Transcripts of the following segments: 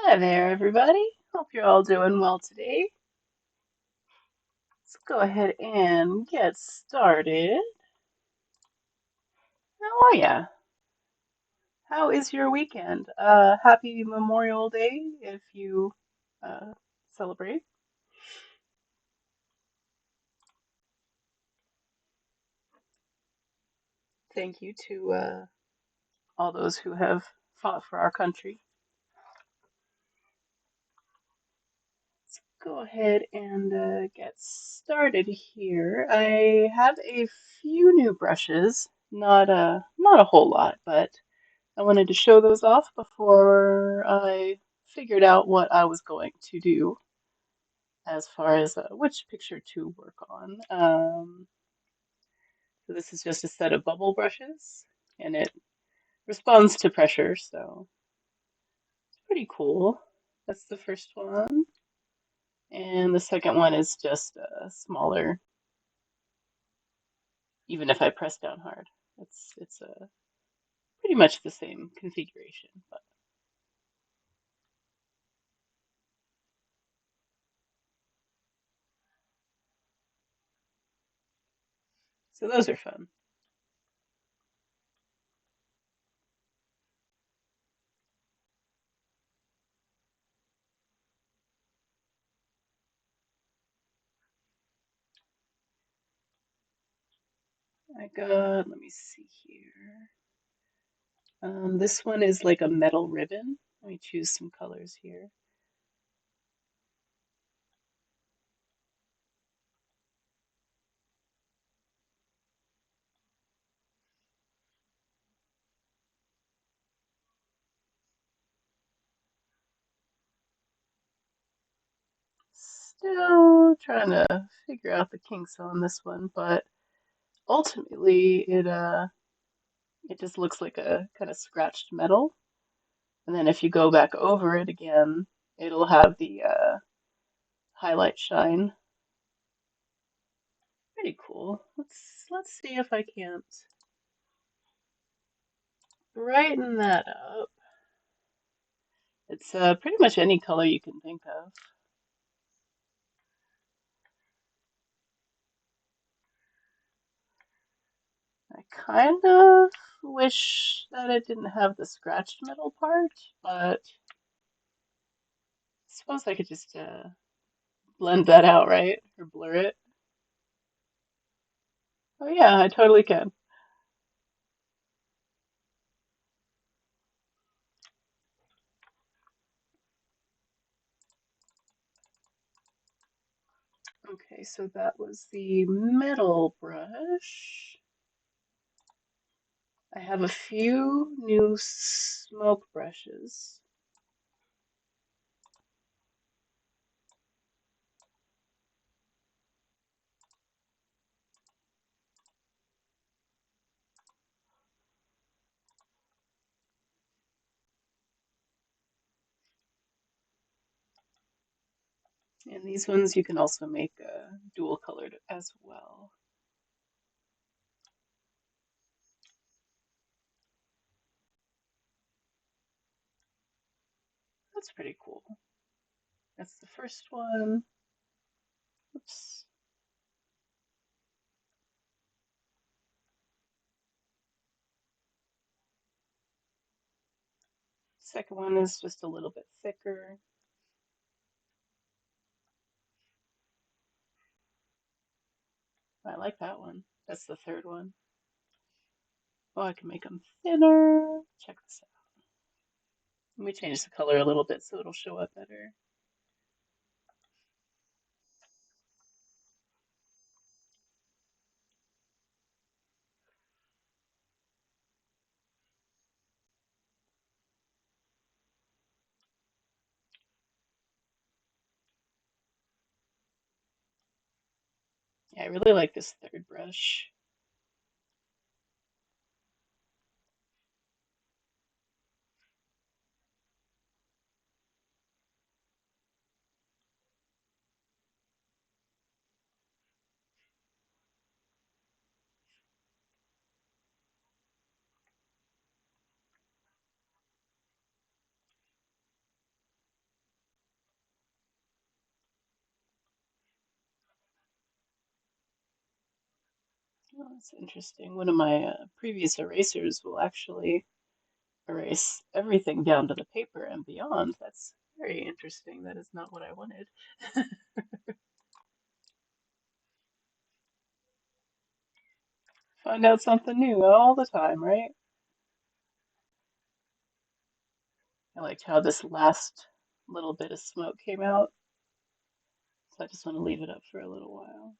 Hi there, everybody. Hope you're all doing well today. Let's go ahead and get started. How are ya? How is your weekend? Happy Memorial Day if you uh, celebrate. Thank you to all those who have fought for our country. Go ahead and get started here. I have a few new brushes, not a whole lot, but I wanted to show those off before I figured out what I was going to do as far as which picture to work on. So this is just a set of bubble brushes, and it responds to pressure, so it's pretty cool. That's the first one, and the second one is just smaller. Even if I press down hard, it's pretty much the same configuration. But so those are fun. I got, let me see here. This one is like a metal ribbon. Let me choose some colors here. Still trying to figure out the kinks on this one, but ultimately it just looks like a kind of scratched metal. And then if you go back over it again, it'll have the highlight shine. Pretty cool. Let's see if I can't brighten that up. It's pretty much any color you can think of. I kind of wish that it didn't have the scratched metal part, but I suppose I could just blend that out, right? Or blur it. Oh yeah, I totally can. Okay, so that was the metal brush. I have a few new smoke brushes. And these ones you can also make dual colored as well. That's pretty cool. That's the first one. Oops. Second one is just a little bit thicker. I like that one. That's the third one. Oh, I can make them thinner. Check this out. Let me change the color a little bit so it'll show up better. Yeah, I really like this third brush. That's interesting. One of my previous erasers will actually erase everything down to the paper and beyond. That's very interesting. That is not what I wanted. Find out something new all the time, right? I liked how this last little bit of smoke came out, so I just want to leave it up for a little while.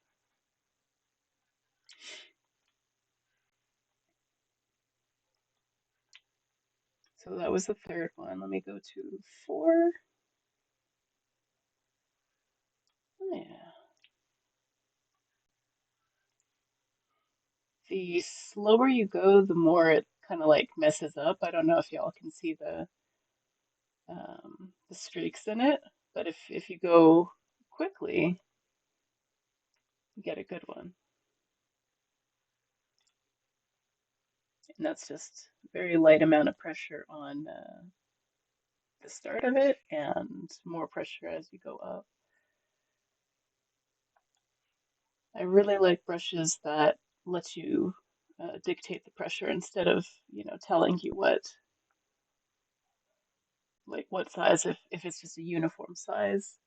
So that was the third one. Let me go to four. Oh, yeah. The slower you go, the more it kind of like messes up. I don't know if y'all can see the streaks in it, but if you go quickly, you get a good one. And that's just a very light amount of pressure on the start of it and more pressure as you go up. I really like brushes that let you dictate the pressure instead of, telling you what size if it's just a uniform size.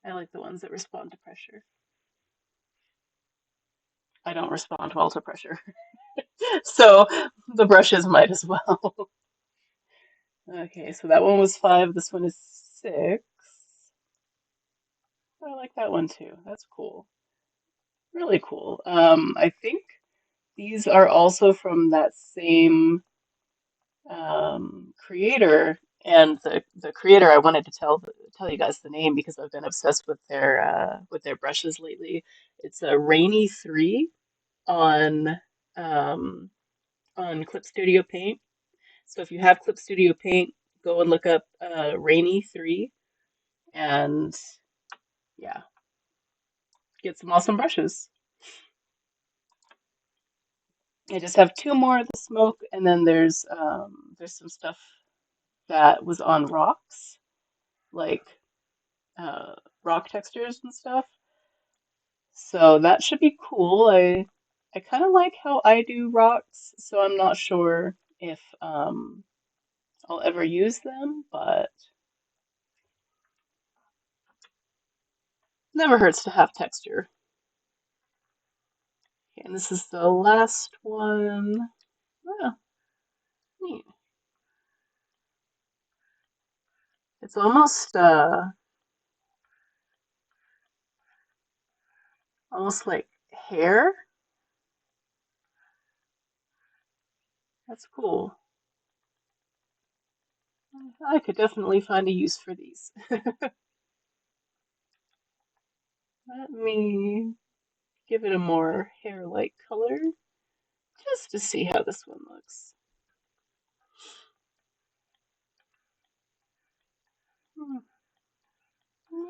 I like the ones that respond to pressure. I don't respond well to pressure. So the brushes might as well. Okay, so that one was five. This one is six. I like that one too. That's cool. Really cool. I think these are also from that same creator, and the creator I wanted to tell you guys the name because I've been obsessed with their brushes lately. It's a Rainy 3 on um, on Clip Studio Paint. So if you have Clip Studio Paint, go and look up Rainy 3 and yeah, get some awesome brushes. I just have two more of the smoke, and then there's some stuff that was on rocks, like uh, rock textures and stuff. So that should be cool. I kind of like how I do rocks, so I'm not sure if I'll ever use them, but never hurts to have texture. Okay, and this is the last one. Oh, neat. It's almost like hair. That's cool. I could definitely find a use for these. Let me give it a more hair-like color just to see how this one looks. Hmm,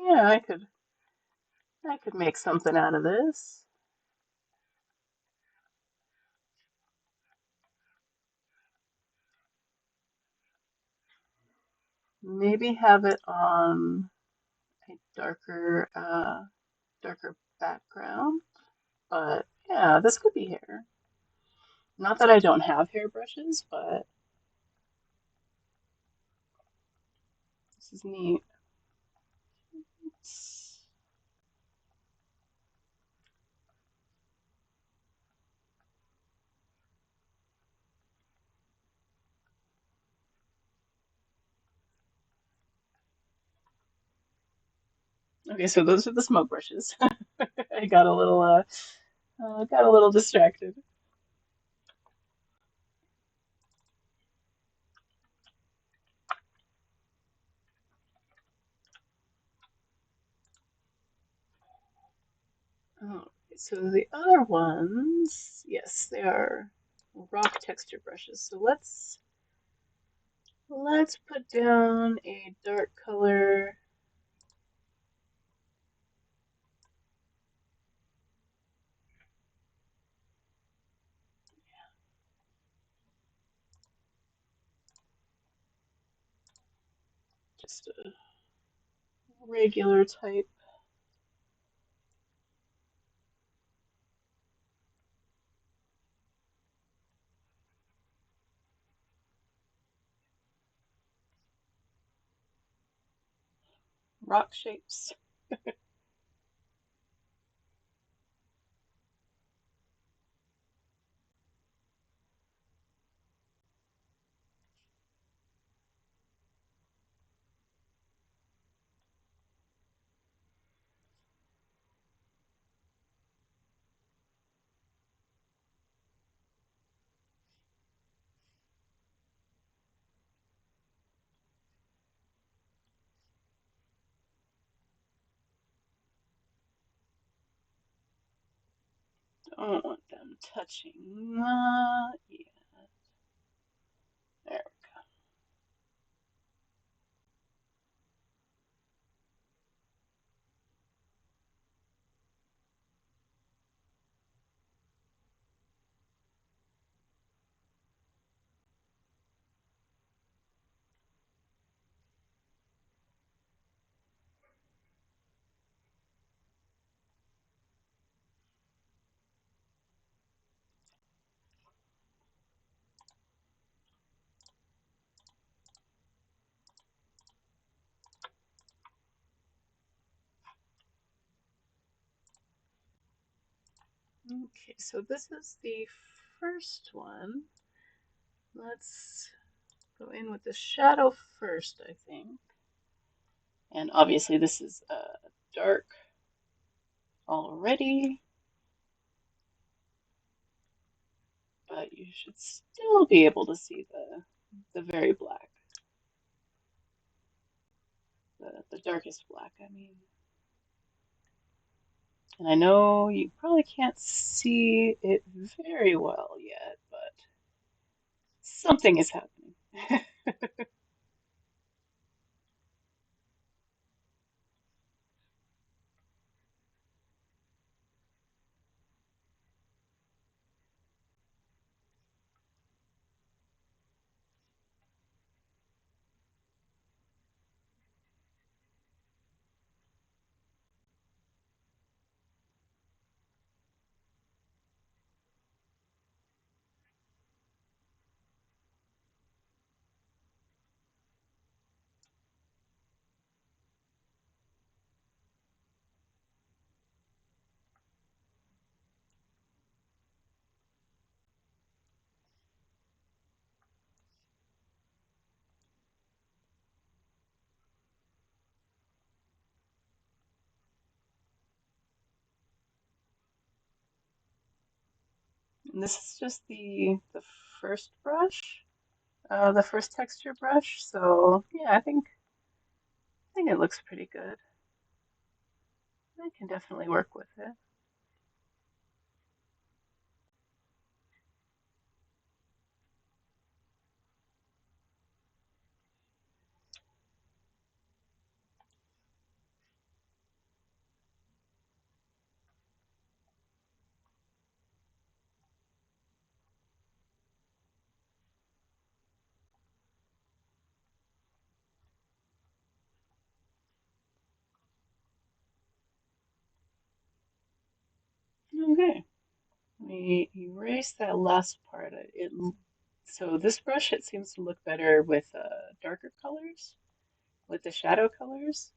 yeah, I could make something out of this. Maybe have it on a darker background. But yeah, this could be hair. Not that I don't have hairbrushes, but this is neat. Okay, so those are the smoke brushes. I got a little distracted. Oh, so the other ones, yes, they are rock texture brushes. So let's put down a dark color. Just a regular type. rock shapes. Don't want them touching. Yeah, there we go. Okay, so this is the first one. Let's go in with the shadow first, I think. And obviously this is dark already, but you should still be able to see the very black, the darkest black, I mean. And I know you probably can't see it very well yet, but something is happening. And this is just the first brush, the first texture brush. So yeah, I think it looks pretty good. I can definitely work with it. Okay, let me erase that last part. So this brush, it seems to look better with darker colors, with the shadow colors.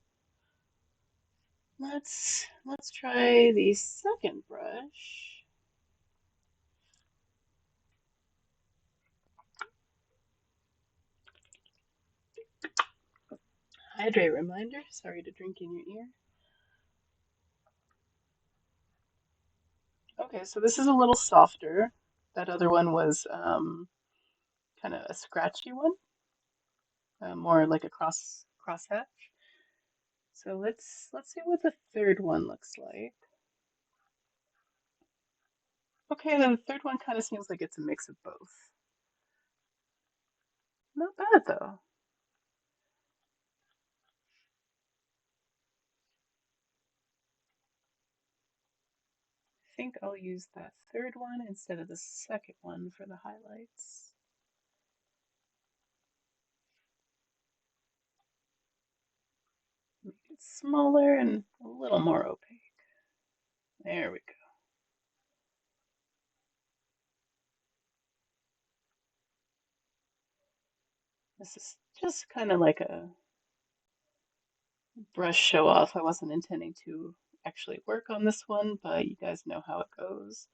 Let's try the second brush. Hydrate reminder. Sorry to drink in your ear. Okay, so this is a little softer. That other one was kind of a scratchy one, more like a crosshatch. So let's see what the third one looks like. Okay, then the third one kind of seems like it's a mix of both. Not bad though. I think I'll use that third one instead of the second one for the highlights. Make it smaller and a little more opaque. There we go. This is just kind of like brush show off. I wasn't intending to actually work on this one, but you guys know how it goes.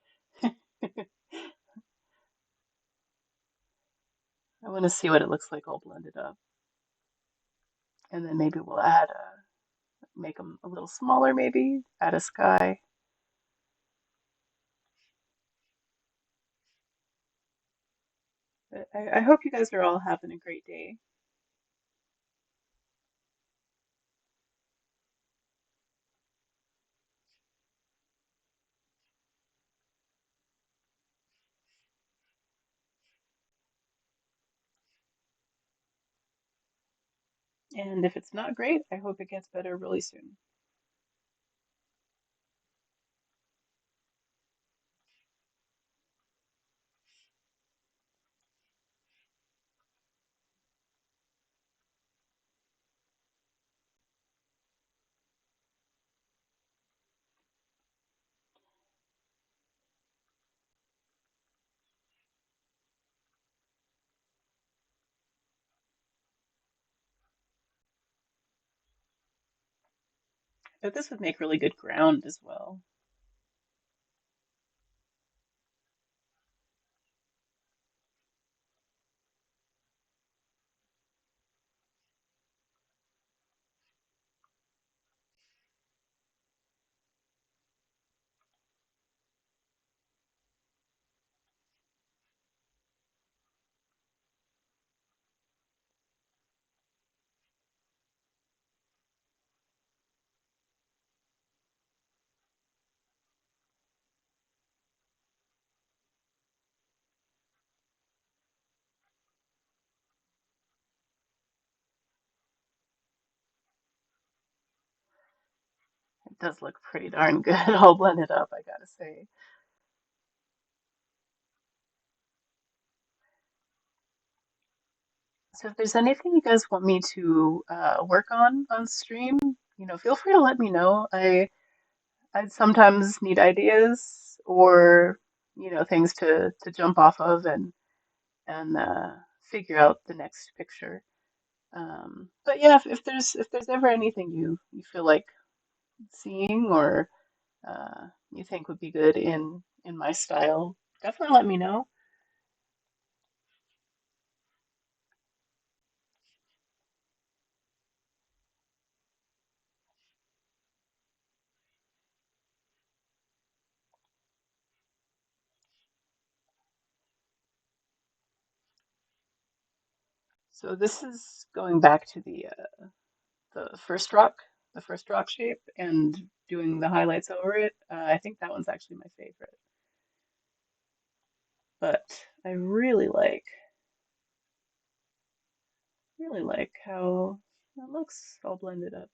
I want to see what it looks like all blended up. And then maybe we'll make them a little smaller, maybe, add a sky. But I hope you guys are all having a great day. And if it's not great, I hope it gets better really soon. But this would make really good ground as well. It does look pretty darn good all blended up, I gotta say. So if there's anything you guys want me to work on stream, feel free to let me know. I sometimes need ideas or things to jump off of and figure out the next picture. But yeah, if there's ever anything you feel like seeing or you think would be good in my style, definitely let me know. So this is going back to the the first rock shape, and doing the highlights over it. I think that one's actually my favorite. But I really like how it looks all blended up.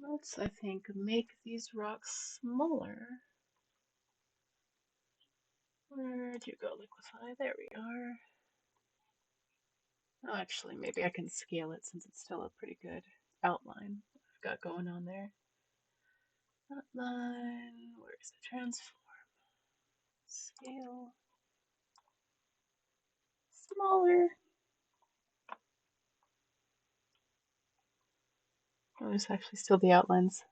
Let's, I think, make these rocks smaller. Where'd you go, Liquify? There we are. Oh, actually, maybe I can scale it since it's still a pretty good outline I've got going on there. Outline, where's the transform? Scale, smaller. Oh, there's actually still the outlines.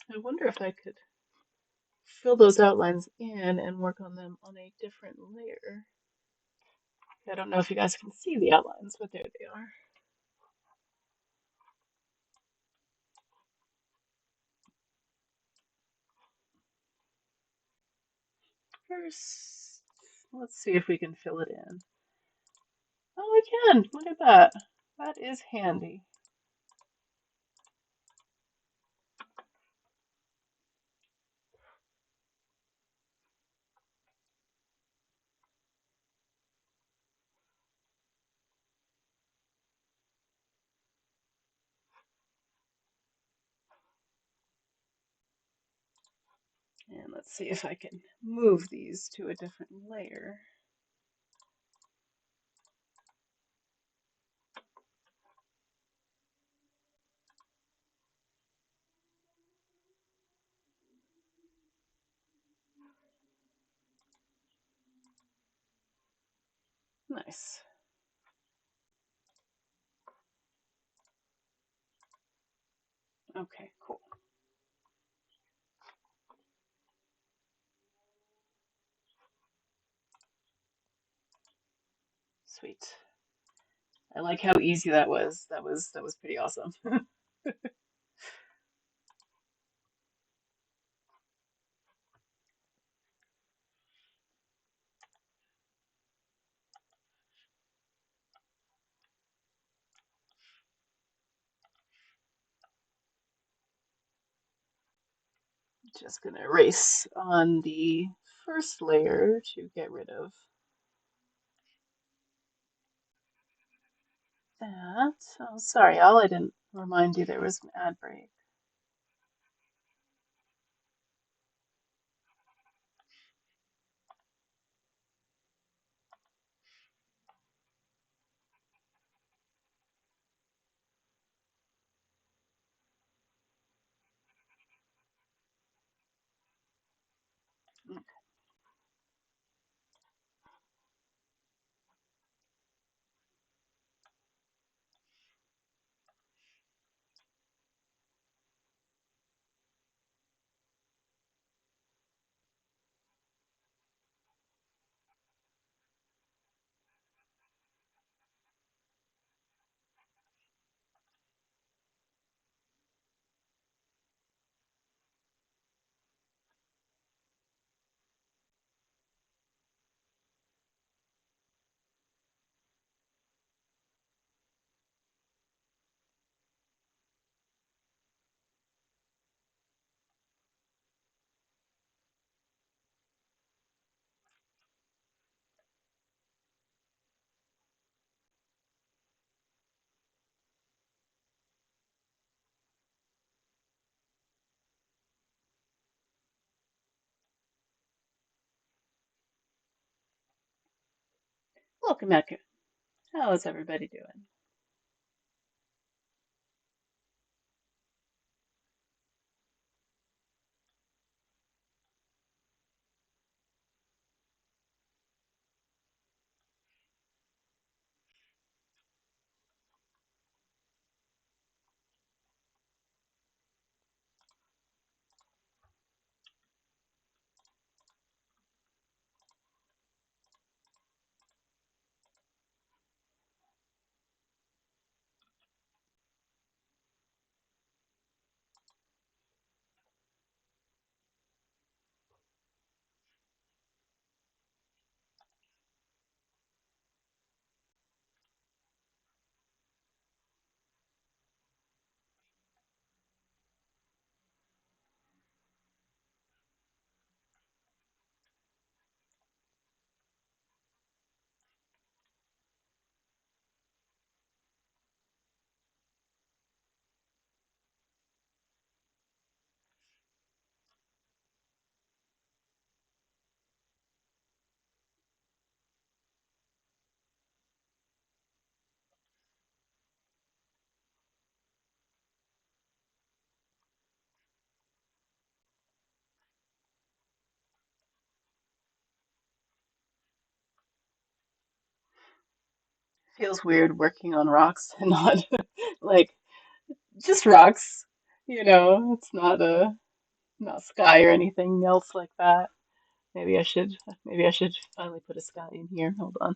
I wonder if I could fill those outlines in and work on them on a different layer. I don't know if you guys can see the outlines, but there they are. First, let's see if we can fill it in. Oh, we can! Look at that. That is handy. And let's see if I can move these to a different layer. Nice. Okay, cool. Sweet. I like how easy that was. That was pretty awesome. Just gonna erase on the first layer to get rid of that. Oh, sorry, Al, I didn't remind you there was an ad break. Welcome back. How is everybody doing? Feels weird working on rocks and not like just rocks. It's not sky or anything else like that. Maybe I should maybe I should finally put a sky in here. Hold on.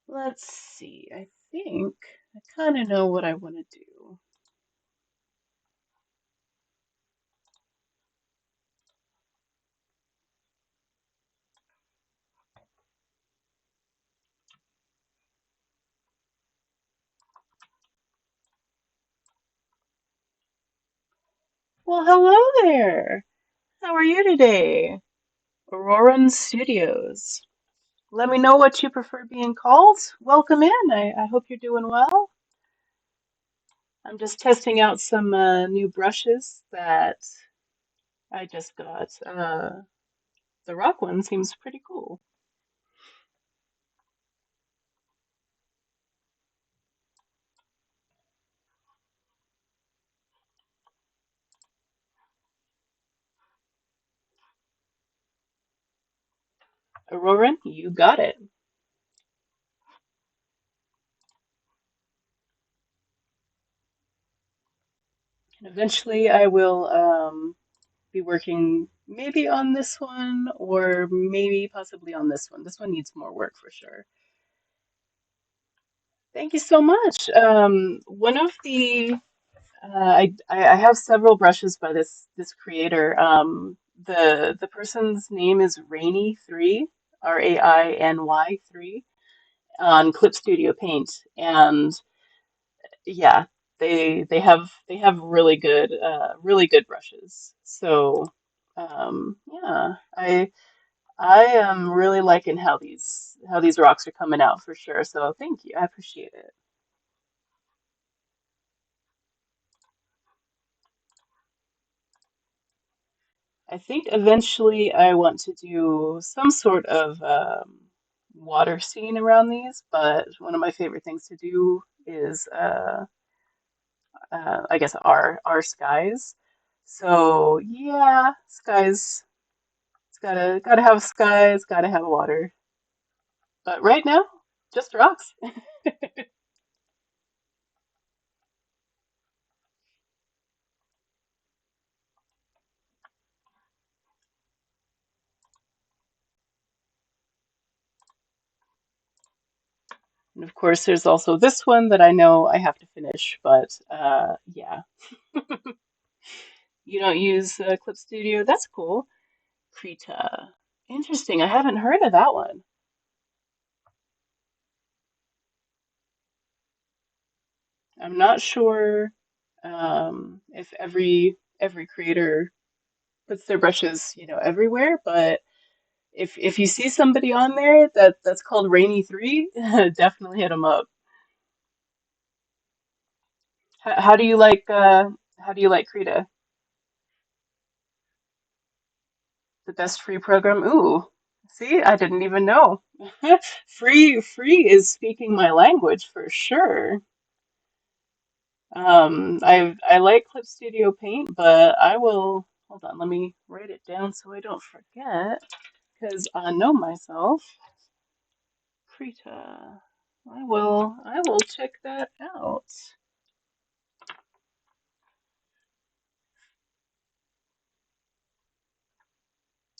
Let's see. I think I kind of know what I want to do. Well, hello there. How are you today? Auroran Studios. Let me know what you prefer being called. Welcome in. I hope you're doing well. I'm just testing out some new brushes that I just got. The rock one seems pretty cool. Auroran, you got it. And eventually I will be working maybe on this one or maybe possibly on this one. This one needs more work for sure. Thank you so much. One of the I have several brushes by this creator. The person's name is Rainy3, Rainy 3, on Clip Studio Paint, and yeah, they have really good brushes. So yeah, I am really liking how these rocks are coming out for sure. So thank you, I appreciate it. I think eventually I want to do some sort of water scene around these, but one of my favorite things to do is I guess our skies. So yeah, skies. It's gotta have skies, gotta have water. But right now, just rocks. And of course, there's also this one that I know I have to finish, but yeah. You don't use Clip Studio? That's cool. Krita. Interesting. I haven't heard of that one. I'm not sure if every creator puts their brushes, everywhere, but if you see somebody on there that's called Rainy3, definitely hit them up. How do you like Krita? The best free program? Ooh, see, I didn't even know. Free is speaking my language for sure. I like Clip Studio Paint, but I will hold on. Let me write it down so I don't forget, because I know myself. Krita. I will check that out.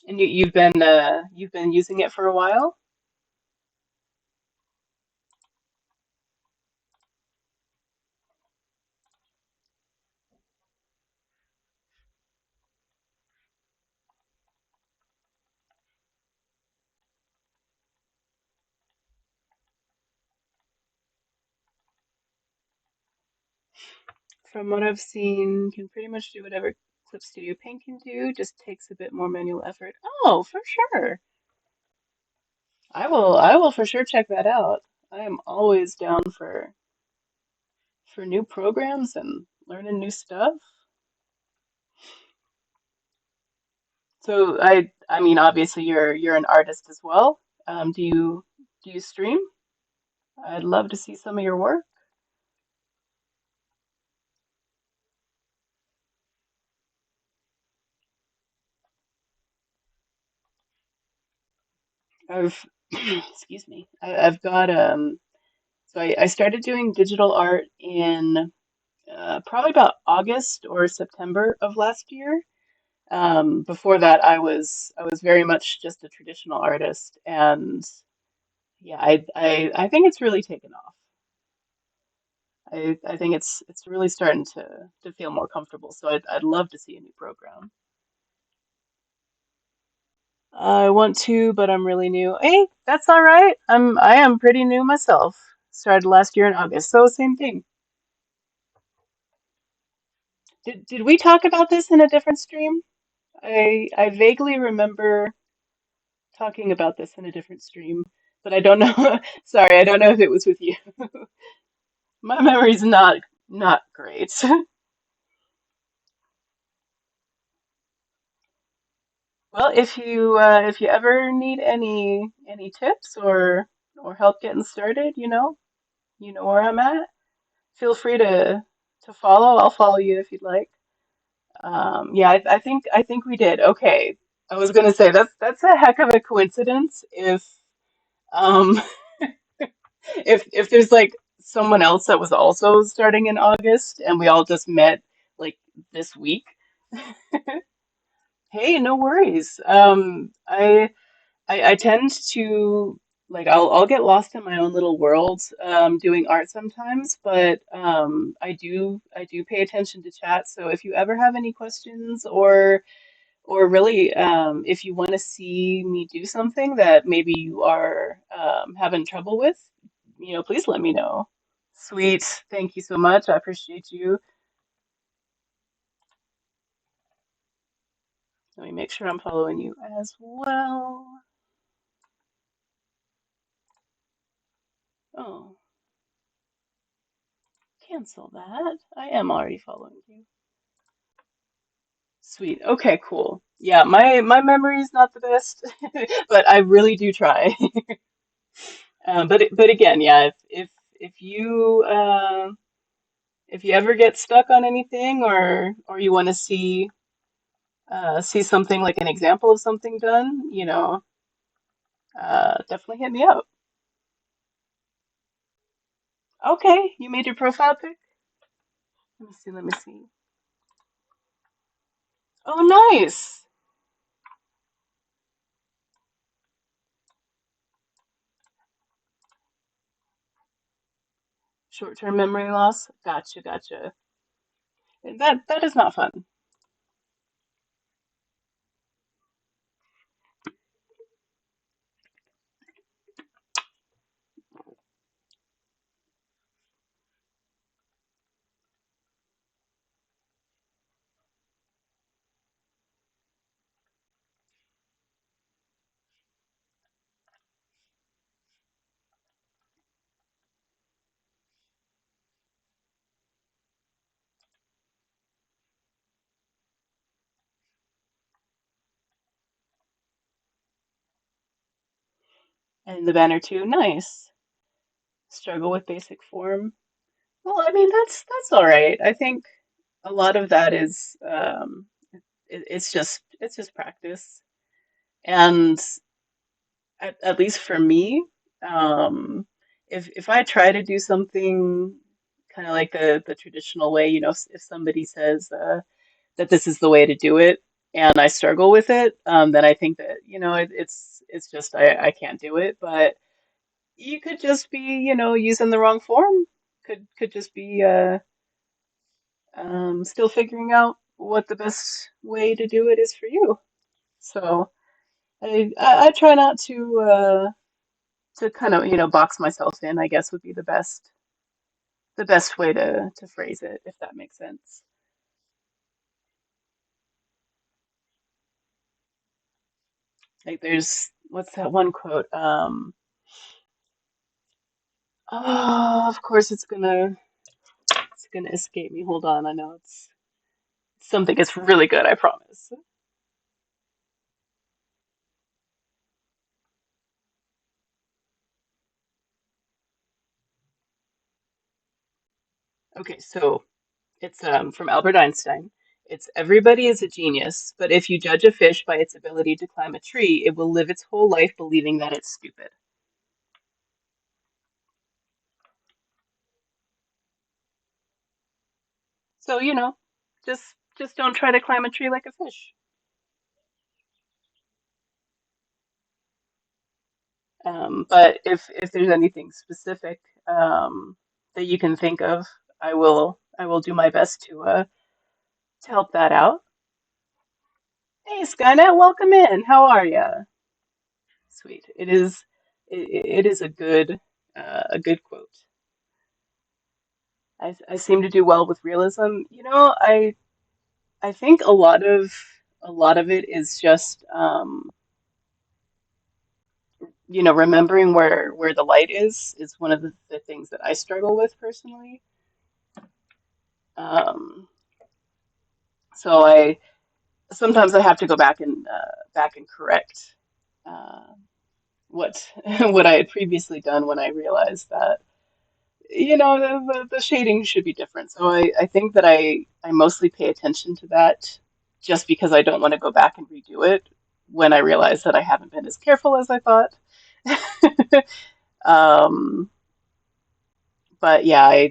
And you've been using it for a while? From what I've seen, can pretty much do whatever Clip Studio Paint can do, just takes a bit more manual effort. Oh, for sure. I will for sure check that out. I am always down for new programs and learning new stuff. So I mean obviously you're an artist as well. Do you stream? I'd love to see some of your work. I've excuse me. I've got so I started doing digital art in probably about August or September of last year. Before that, I was very much just a traditional artist, and yeah, I think it's really taken off. I think it's really starting to feel more comfortable. So I'd love to see a new program. I want to, but I'm really new. Hey, that's all right. I am pretty new myself. Started last year in August, so same thing. Did we talk about this in a different stream? I vaguely remember talking about this in a different stream, but I don't know. Sorry, I don't know if it was with you. My memory's not great. Well, if you ever need any tips or help getting started, you know where I'm at. Feel free to follow. I'll follow you if you'd like. Yeah, I think we did. Okay. I was gonna say that's a heck of a coincidence um if there's like someone else that was also starting in August and we all just met like this week. Hey, no worries. I tend to like I'll get lost in my own little world doing art sometimes, but I do pay attention to chat. So if you ever have any questions or really if you want to see me do something that maybe you are having trouble with, please let me know. Sweet. Thank you so much. I appreciate you. Let me make sure I'm following you as well. Oh, cancel that. I am already following you. Sweet. Okay, cool. Yeah, my memory is not the best, but I really do try. But again, yeah, if you ever get stuck on anything or you want to see something like an example of something done, definitely hit me up. Okay, you made your profile pic? Let me see, let me see. Oh, nice. Short-term memory loss. Gotcha, gotcha. That is not fun. And the banner too, nice. Struggle with basic form. Well, I mean that's all right. I think a lot of that is it's just practice. And at least for me, um, if I try to do something kind of like the traditional way, if somebody says that this is the way to do it, and I struggle with it, then I think that it's just I can't do it. But you could just be using the wrong form. Could just be still figuring out what the best way to do it is for you. So I try not to kind of box myself in, I guess would be the best way to phrase it, if that makes sense. Like there's what's that one quote? Oh, of course it's gonna escape me. Hold on, I know it's something. It's really good, I promise. Okay, so it's from Albert Einstein. It's everybody is a genius, but if you judge a fish by its ability to climb a tree, it will live its whole life believing that it's stupid. So, just don't try to climb a tree like a fish. But if there's anything specific that you can think of, I will do my best to help that out. Hey, Skynet, welcome in. How are you? Sweet. It is a good quote. I seem to do well with realism. I think a lot of it is just remembering where the light is one of the things that I struggle with personally. Um, so I sometimes I have to go back and correct uh, what what I had previously done when I realized that the shading should be different. So I think that I mostly pay attention to that just because I don't want to go back and redo it when I realize that I haven't been as careful as I thought. Um, but yeah,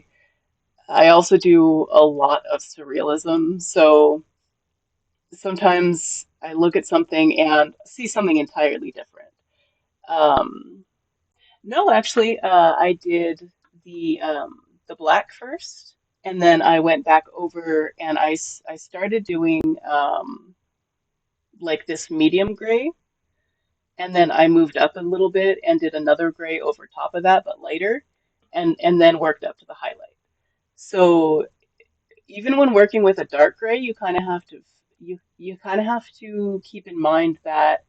I also do a lot of surrealism. So sometimes I look at something and see something entirely different. Um, no, actually, I did the black first, and then I went back over and I started doing like this medium gray, and then I moved up a little bit and did another gray over top of that, but lighter, and then worked up to the highlight. So even when working with a dark gray, you kind of have to keep in mind that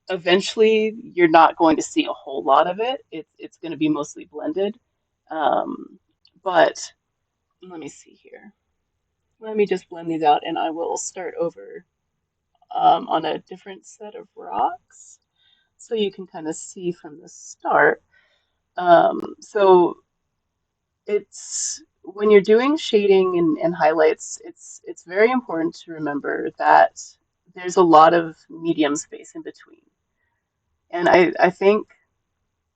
eventually you're not going to see a whole lot of it. It's going to be mostly blended. But let me see here. Let me just blend these out and I will start over on a different set of rocks so you can kind of see from the start. So it's when you're doing shading and highlights, it's very important to remember that there's a lot of medium space in between. And I think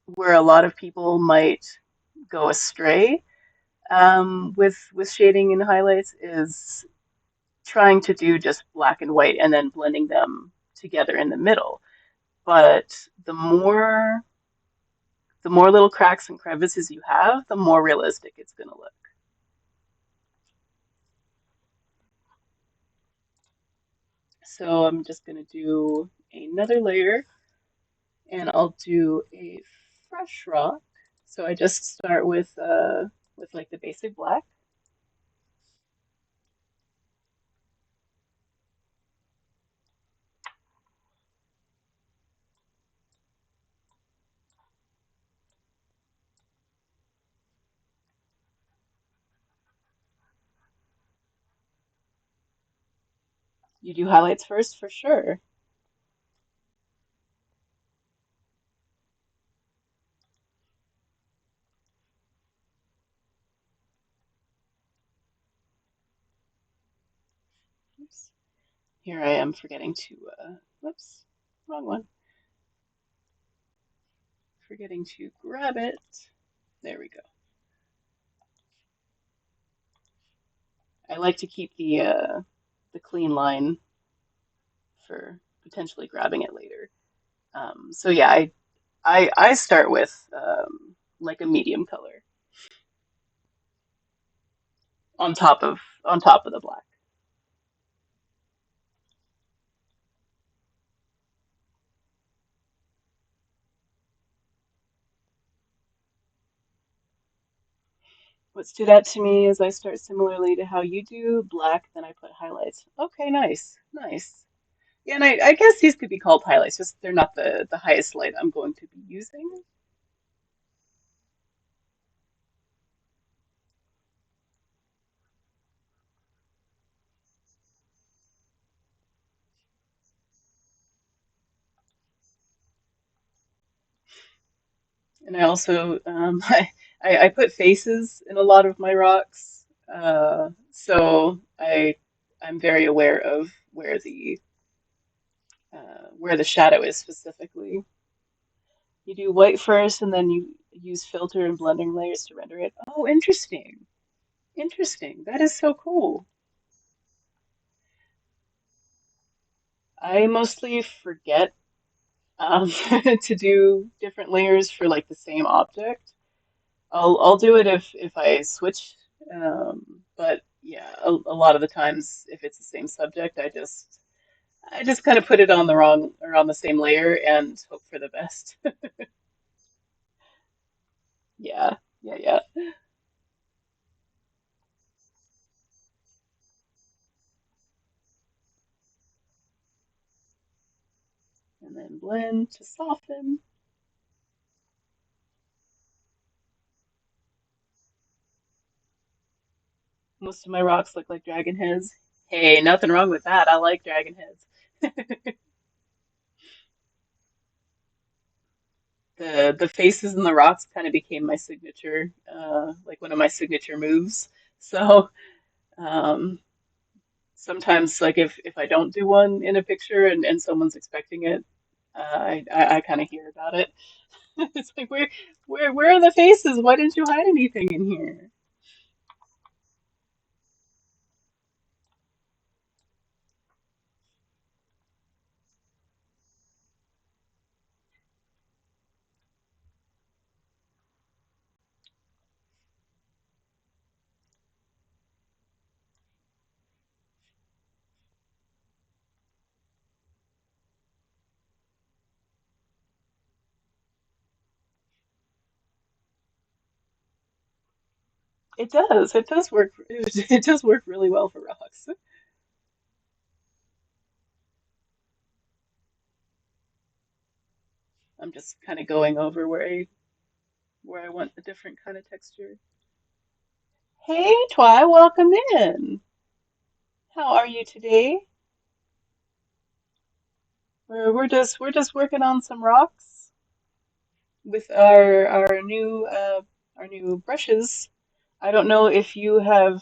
where a lot of people might go astray with shading and highlights is trying to do just black and white and then blending them together in the middle. But the more little cracks and crevices you have, the more realistic it's going to look. So I'm just going to do another layer and I'll do a fresh rock. So I just start with like the basic black. You do highlights first for sure. Oops. Here I am forgetting to whoops, wrong one. Forgetting to grab it. There we go. I like to keep the clean line for potentially grabbing it later. So yeah, I start with like a medium color on top of the black. What stood out to me is I start similarly to how you do black, then I put highlights. Okay, nice, nice. Yeah, and I guess these could be called highlights, just they're not the highest light I'm going to be using. And I also I put faces in a lot of my rocks. So I'm very aware of where the shadow is specifically. You do white first, and then you use filter and blending layers to render it. Oh, interesting. Interesting. That is so cool. I mostly forget to do different layers for like the same object. I'll do it if I switch, but yeah, a lot of the times if it's the same subject, I just kind of put it on the wrong or on the same layer and hope for the best. Yeah, yeah. And then blend to soften. Most of my rocks look like dragon heads. Hey, nothing wrong with that. I like dragon heads. The faces and the rocks kind of became my signature, like one of my signature moves. So um, sometimes, like if I don't do one in a picture and someone's expecting it, I kind of hear about it. It's like where are the faces? Why didn't you hide anything in here? It does. It does work. It does work really well for rocks. I'm just kind of going over where I want a different kind of texture. Hey, Twy, welcome in. How are you today? We're just working on some rocks with our new brushes. I don't know if you have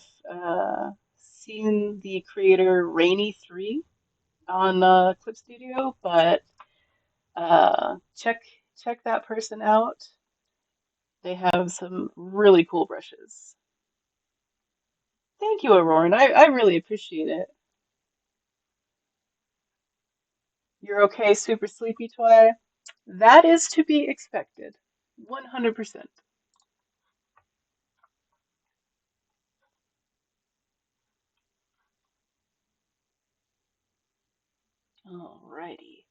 seen the creator Rainy3 on Clip Studio, but check that person out. They have some really cool brushes. Thank you, Auroran. I really appreciate it. You're okay, super sleepy, Twy? That is to be expected. 100%. Alrighty.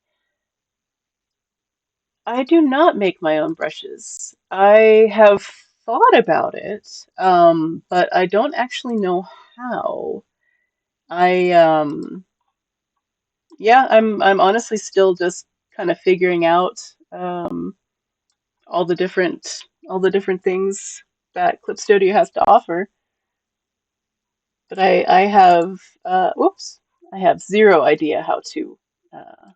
I do not make my own brushes. I have thought about it, but I don't actually know how. I yeah, I'm honestly still just kind of figuring out all the different all the different things that Clip Studio has to offer. But I have whoops, I have zero idea uh,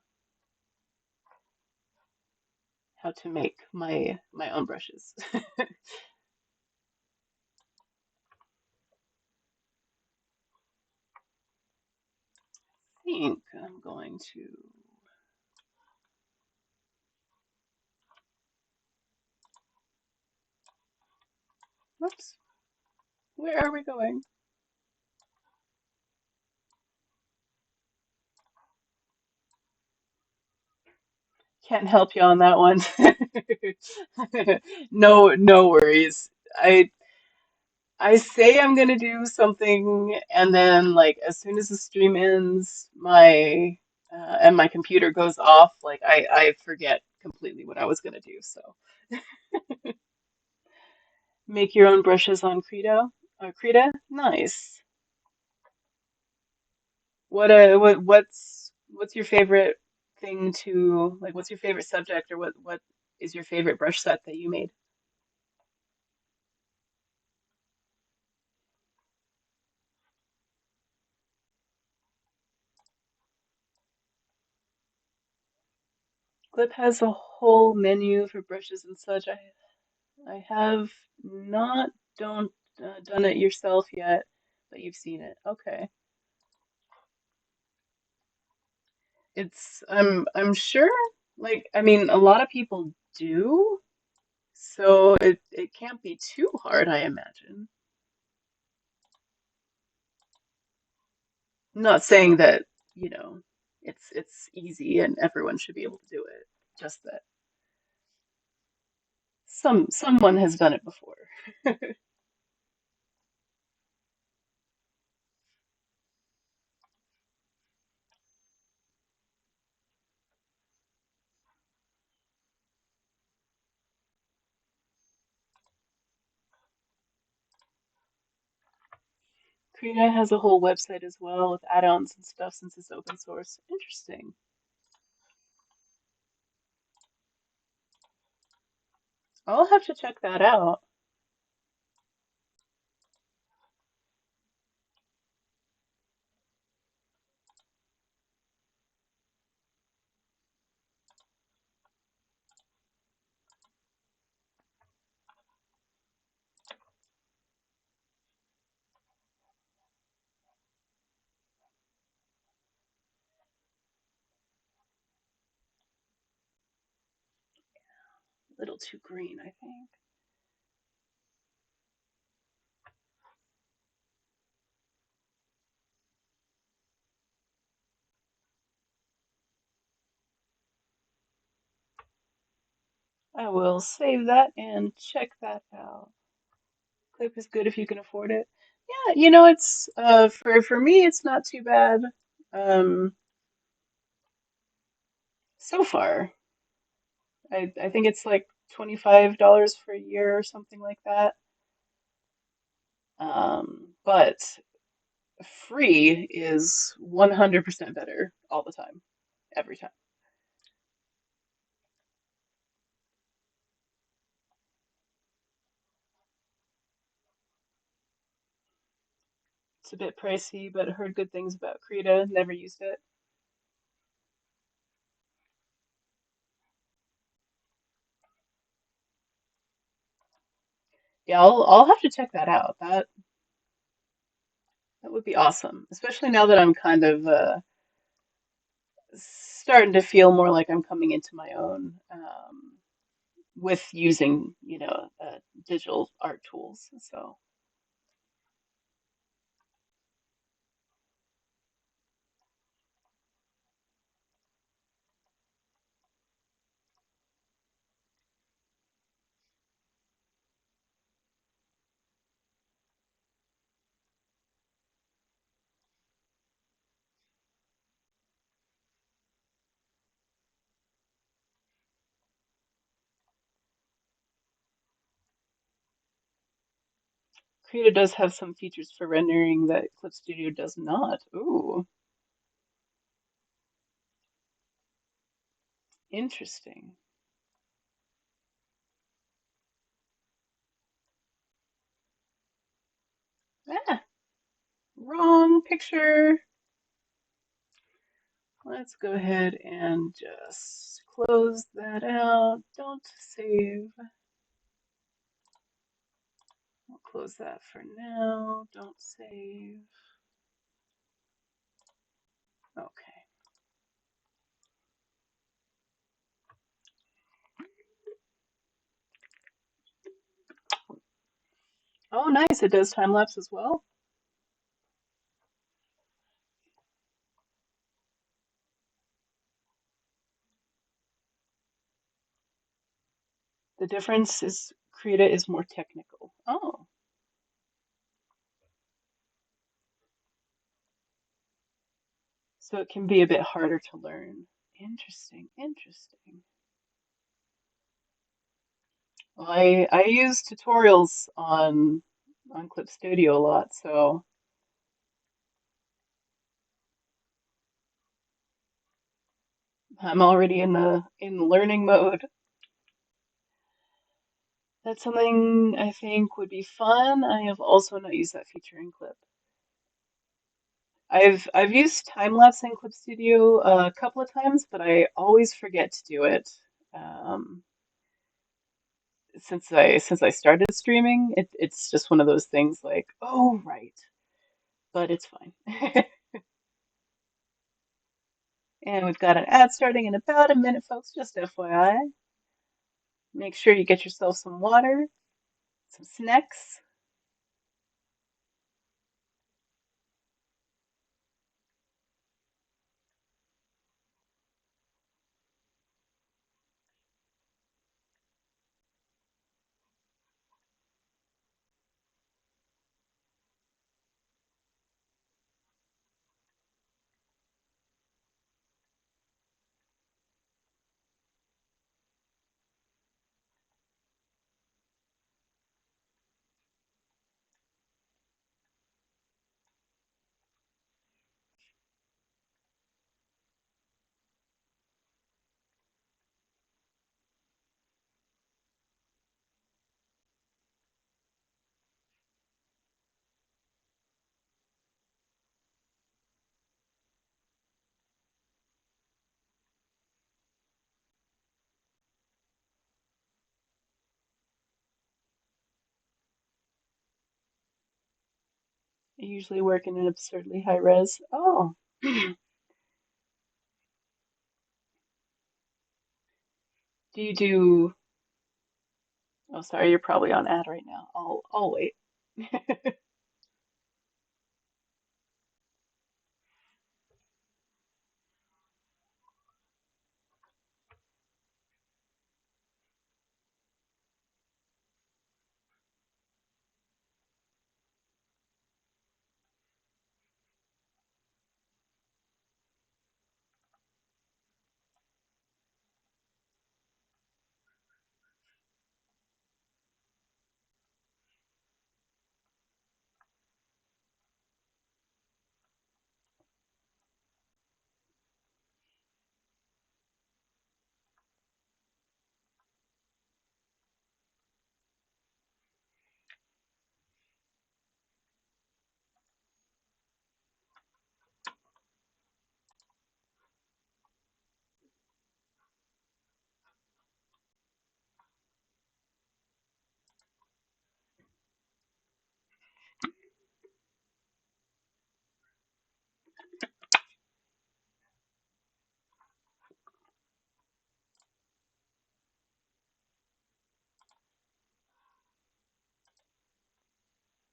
how to make my own brushes. I think I'm going to. Whoops, where are we going? Can't help you on that one. No worries. I I say I'm gonna do something, and then like as soon as the stream ends, my and my computer goes off, like I forget completely what I was gonna do. So make your own brushes on Krita? Nice. What's your favorite thing to like? What's your favorite subject, or what is your favorite brush set that you made? Clip has a whole menu for brushes and such. I have not don't done it yourself yet, but you've seen it. Okay. I'm sure, like, I mean, a lot of people do, so it can't be too hard, I imagine. I'm not saying that, you know, it's easy and everyone should be able to do it. Just that someone has done it before. Krita has a whole website as well with add-ons and stuff since it's open source. Interesting. I'll have to check that out. A little too green, I think. I will save that and check that out. Clip is good if you can afford it. Yeah, it's for me it's not too bad. Um, so far. I think it's like $25 for a year or something like that. But free is 100% better all the time, every time. It's a bit pricey, but heard good things about Krita. Never used it. Yeah, I'll have to check that out. That would be awesome, especially now that I'm kind of starting to feel more like I'm coming into my own with using, digital art tools. So Krita does have some features for rendering that Clip Studio does not. Ooh, interesting. Ah, wrong picture. Let's go ahead and just close that out. Don't save. I'll close that for now. Don't save. Okay. Oh, nice. It does time lapse as well. The difference is Krita is more technical. Oh, so it can be a bit harder to learn. Interesting, interesting. Well, I use tutorials on Clip Studio a lot, so I'm already in learning mode. That's something I think would be fun. I have also not used that feature in Clip. I've used time lapse in Clip Studio a couple of times, but I always forget to do it. Um, since I started streaming, it's just one of those things like, oh right, but it's fine. And we've got an ad starting in about a minute, folks, just FYI. Make sure you get yourself some water, some snacks. I usually work in an absurdly high res. Oh, do you do? Oh, sorry, you're probably on ad right now. I'll wait.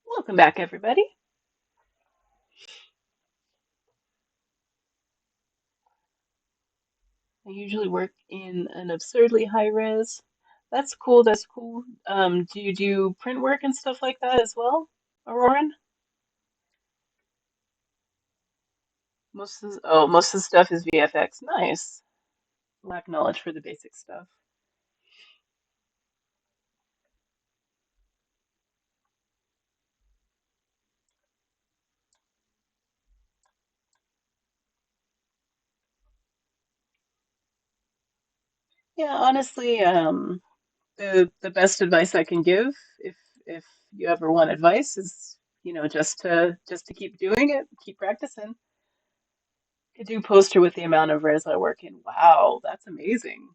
Welcome back, everybody. I usually work in an absurdly high res. That's cool. That's cool. Do you do print work and stuff like that as well, Auroran? Most of the stuff is VFX. Nice. Lack knowledge for the basic stuff. Yeah, honestly, the best advice I can give, if if you ever want advice, is just to keep doing it, keep practicing. Could do poster with the amount of res I work in. Wow, that's amazing.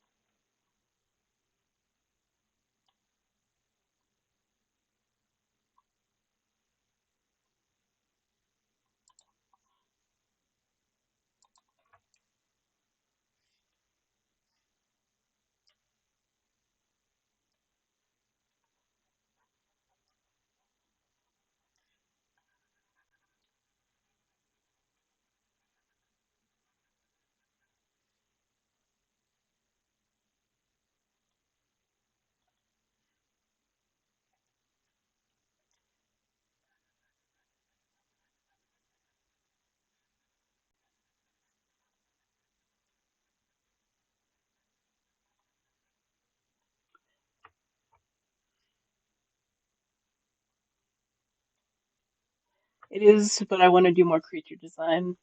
It is, but I want to do more creature design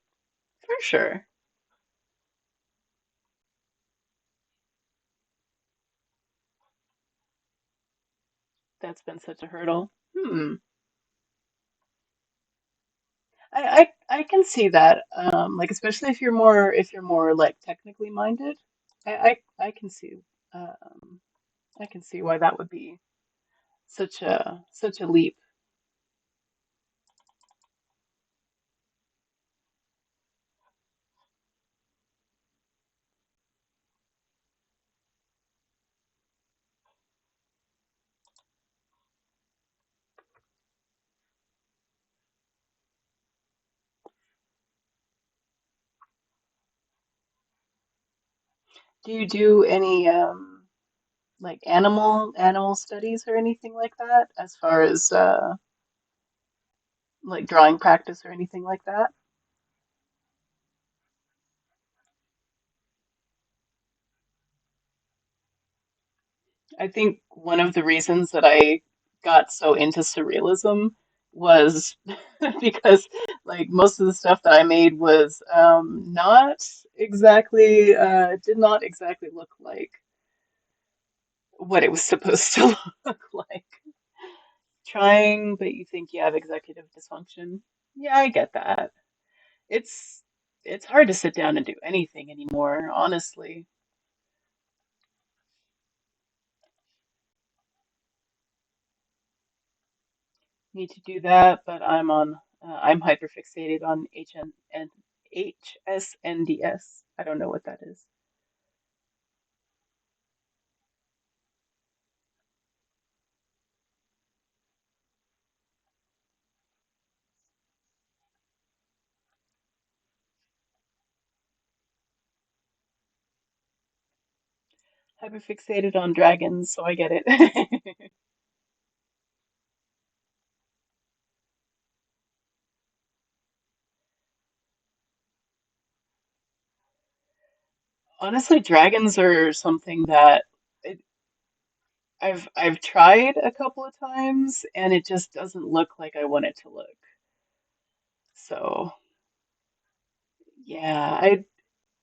for sure. That's been such a hurdle. I can see that. Like especially if you're more like technically minded. I can see um I can see why that would be such a leap. Do you do any like animal studies or anything like that as far as like drawing practice or anything like that? I think one of the reasons that I got so into surrealism was because like most of the stuff that I made was not exactly did not exactly look like what it was supposed to look like. Trying, but you think you have executive dysfunction. Yeah, I get that. It's it's hard to sit down and do anything anymore, honestly. Need to do that, but I'm hyperfixated on HSNDS. I don't know what that is. Hyperfixated on dragons, so I get it. Honestly, dragons are something that it, I've tried a couple of times and it just doesn't look like I want it to look. So, yeah,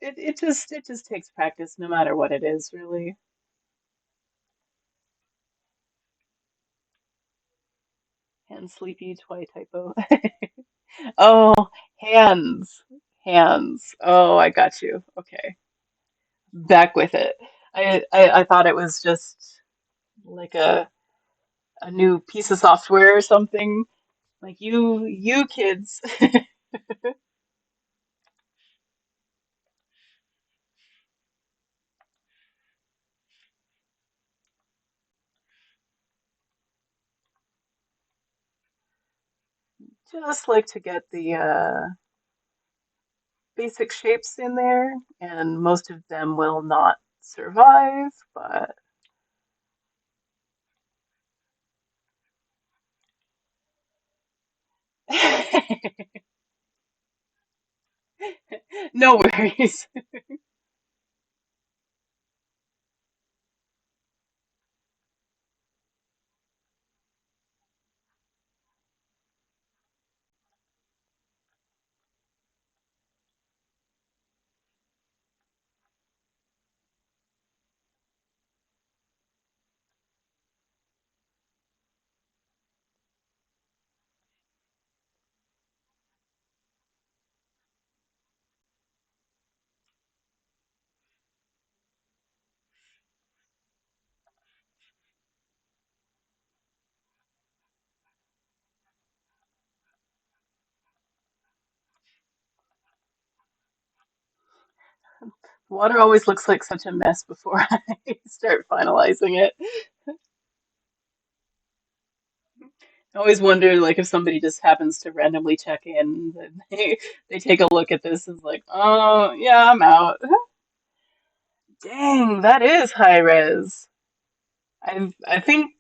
it just takes practice no matter what it is, really. Hand sleepy, twi typo. Oh, hands. Hands. Oh, I got you. Okay. Back with it. I thought it was just like a new piece of software or something. Like you kids just like to get the basic shapes in there, and most of them will not survive, but no worries. Water always looks like such a mess before I start finalizing it. I always wonder, like, if somebody just happens to randomly check in, and they take a look at this and is like, oh, yeah, I'm out. Dang, that is high res. I think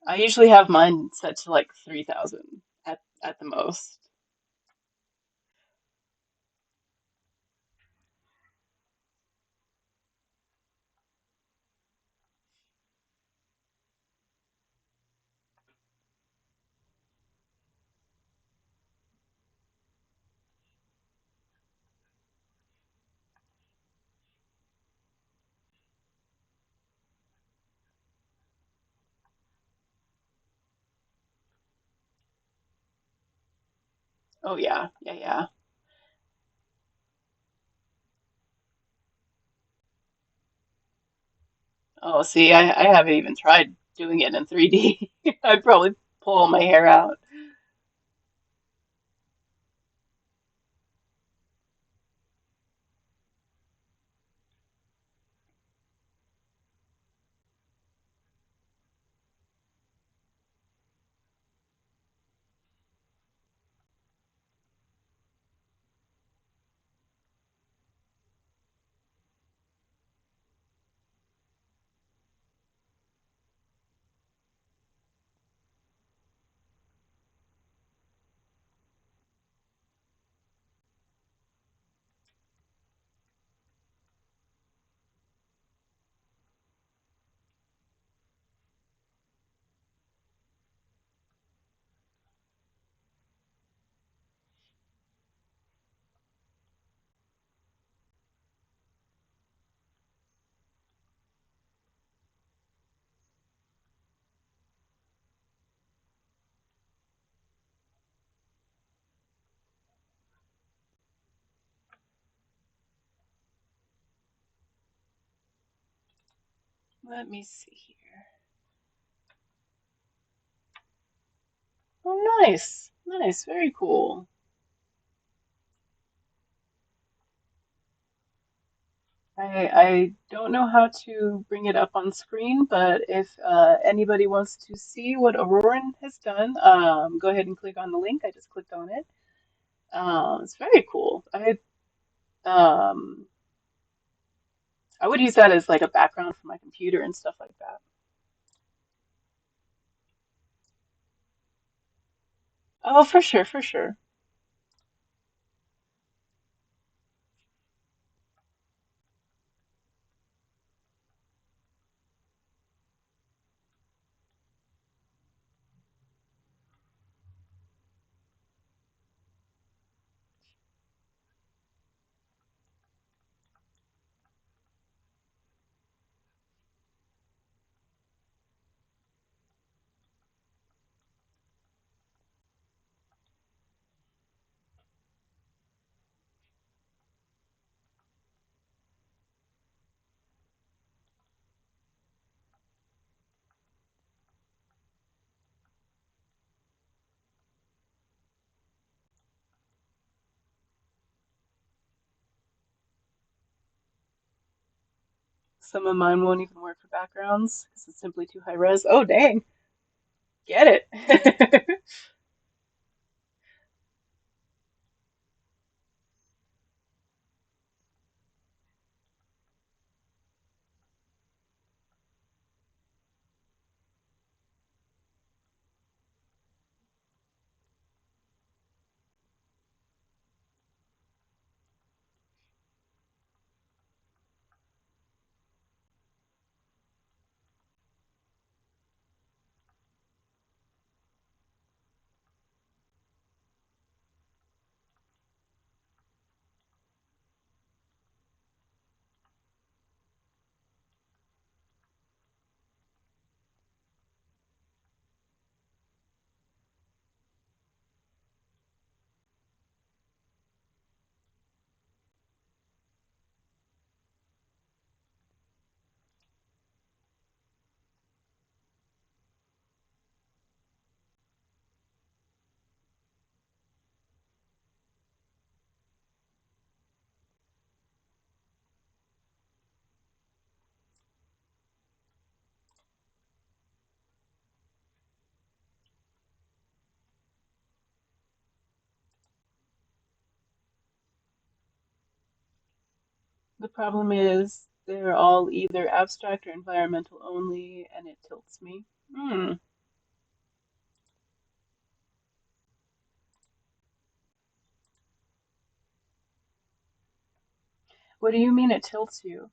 I usually have mine set to like 3,000 at the most. Oh yeah, yeah, yeah. Oh, see, I haven't even tried doing it in 3D. I'd probably pull all my hair out. Let me see here. Oh, nice. Nice. Very cool. I don't know how to bring it up on screen, but if anybody wants to see what Auroran has done, go ahead and click on the link. I just clicked on it. It's very cool. Um, I would use that as like a background for my computer and stuff like that. Oh, for sure, for sure. Some of mine won't even work for backgrounds because it's simply too high res. Oh, dang. Get it. The problem is they're all either abstract or environmental only, and it tilts me. Hmm. What do you mean it tilts you?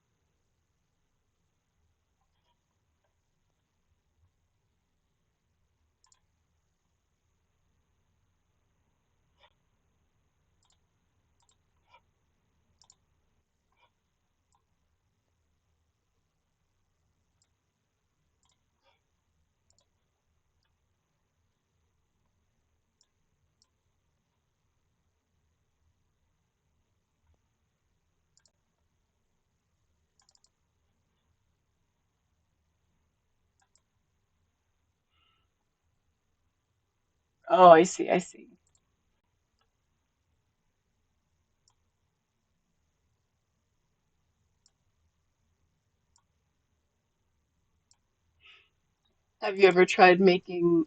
Oh, I see, I see. Have you ever tried making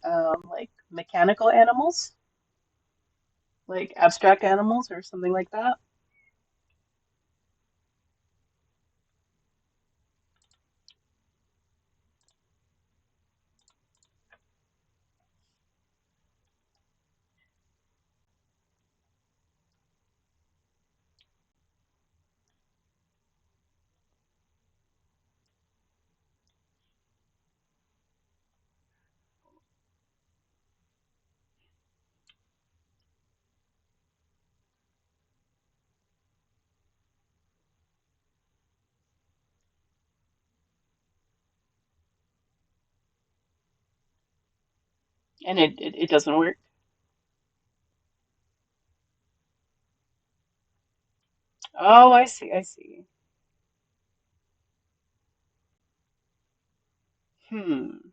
like mechanical animals? Like abstract animals or something like that? And it doesn't work? Oh, I see, I see. Hmm,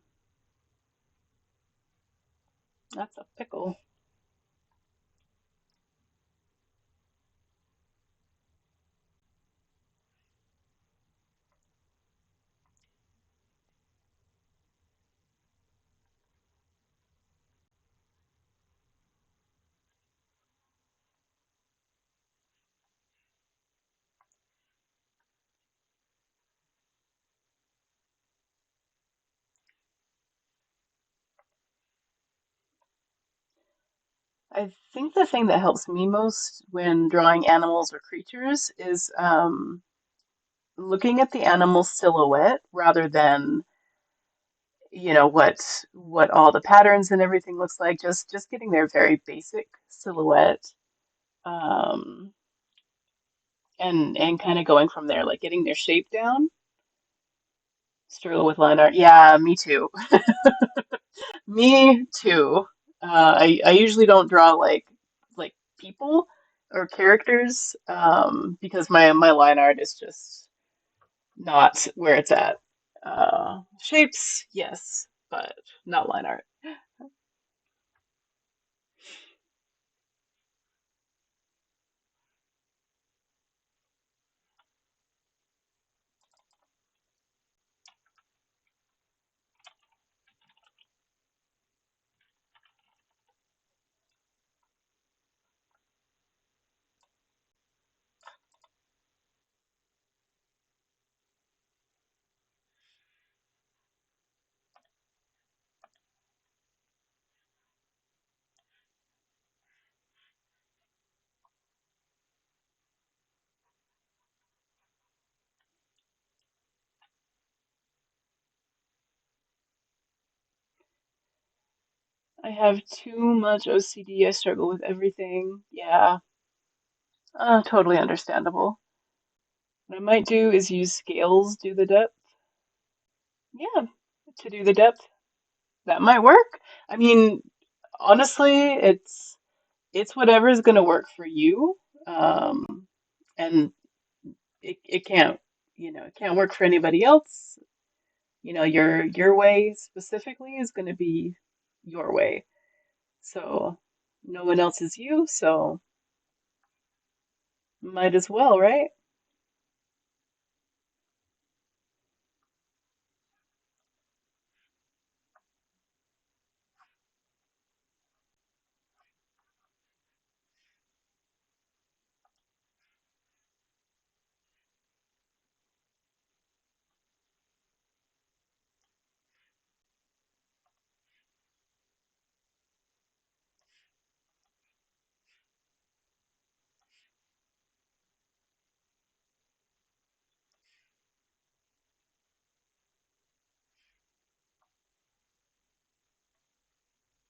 that's a pickle. I think the thing that helps me most when drawing animals or creatures is looking at the animal silhouette rather than, what all the patterns and everything looks like. Just getting their very basic silhouette, um, and kind of going from there, like getting their shape down. Struggle with line art. Yeah, me too. Me too. I usually don't draw like people or characters because my line art is just not where it's at. Shapes, yes, but not line art. I have too much OCD. I struggle with everything. Yeah, totally understandable. What I might do is use scales, do the depth. Yeah, to do the depth. That might work. I mean, honestly, it's whatever's gonna work for you. And it can't, it can't work for anybody else. Your way specifically is gonna be your way. So no one else is you, so might as well, right?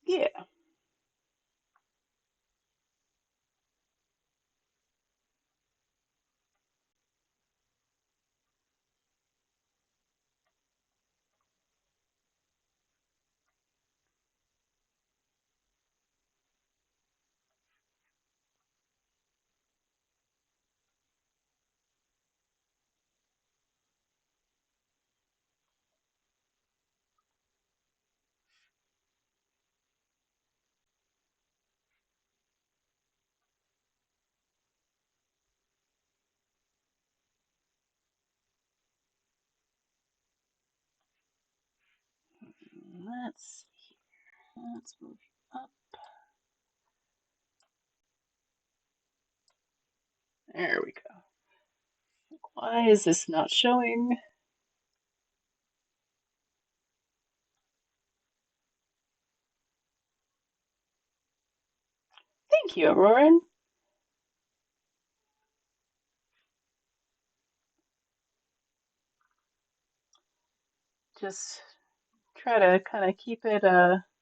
Yeah. Let's let's move up. There we go. Why is this not showing? Thank you, Aurora. Just try to kind of keep it it's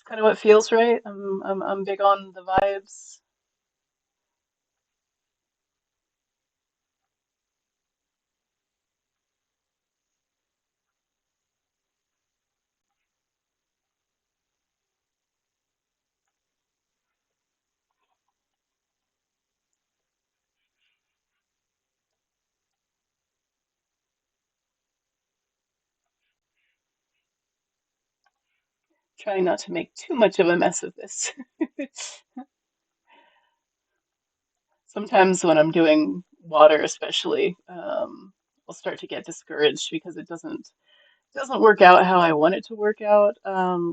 kind of what feels right. I'm big on the vibes. Trying not to make too much of a mess of this. Sometimes when I'm doing water, especially, I'll start to get discouraged because it doesn't work out how I want it to work out,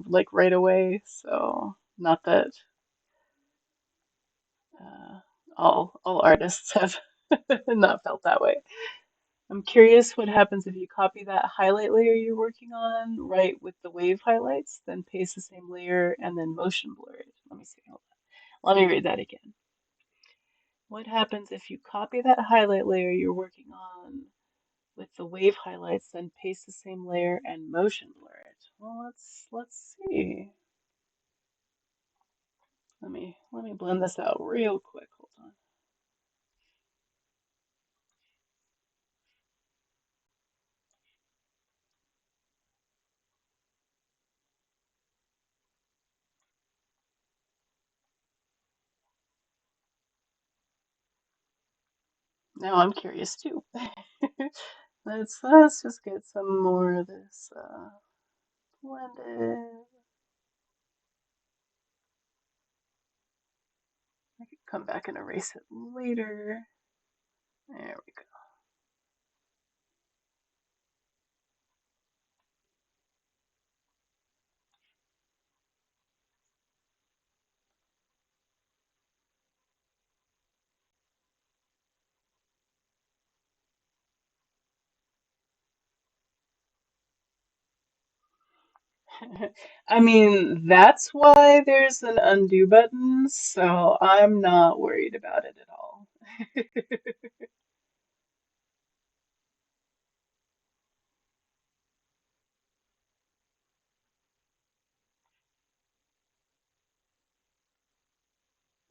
like right away. So not that uh, all artists have not felt that way. I'm curious what happens if you copy that highlight layer you're working on right with the wave highlights, then paste the same layer and then motion blur it. Let me see. Hold on. Let me read that again. What happens if you copy that highlight layer you're working on with the wave highlights, then paste the same layer and motion blur it? Well, let's see. Let me blend this out real quick. Hold on. Now I'm curious too. Let's just get some more of this blended. I could come back and erase it later. There we go. I mean, that's why there's an undo button, so I'm not worried about it at all.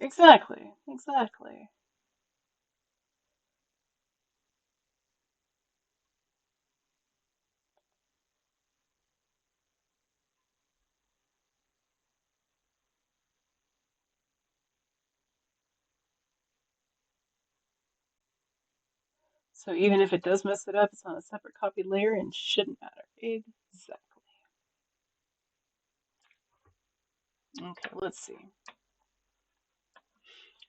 Exactly, exactly. So even if it does mess it up, it's on a separate copied layer and shouldn't matter. Exactly. Okay, let's see. I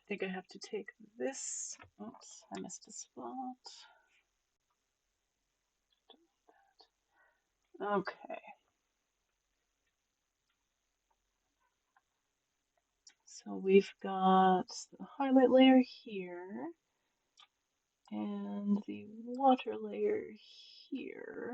think I have to take this. Oops, I missed a spot. Okay, so we've got the highlight layer here and the water layer here.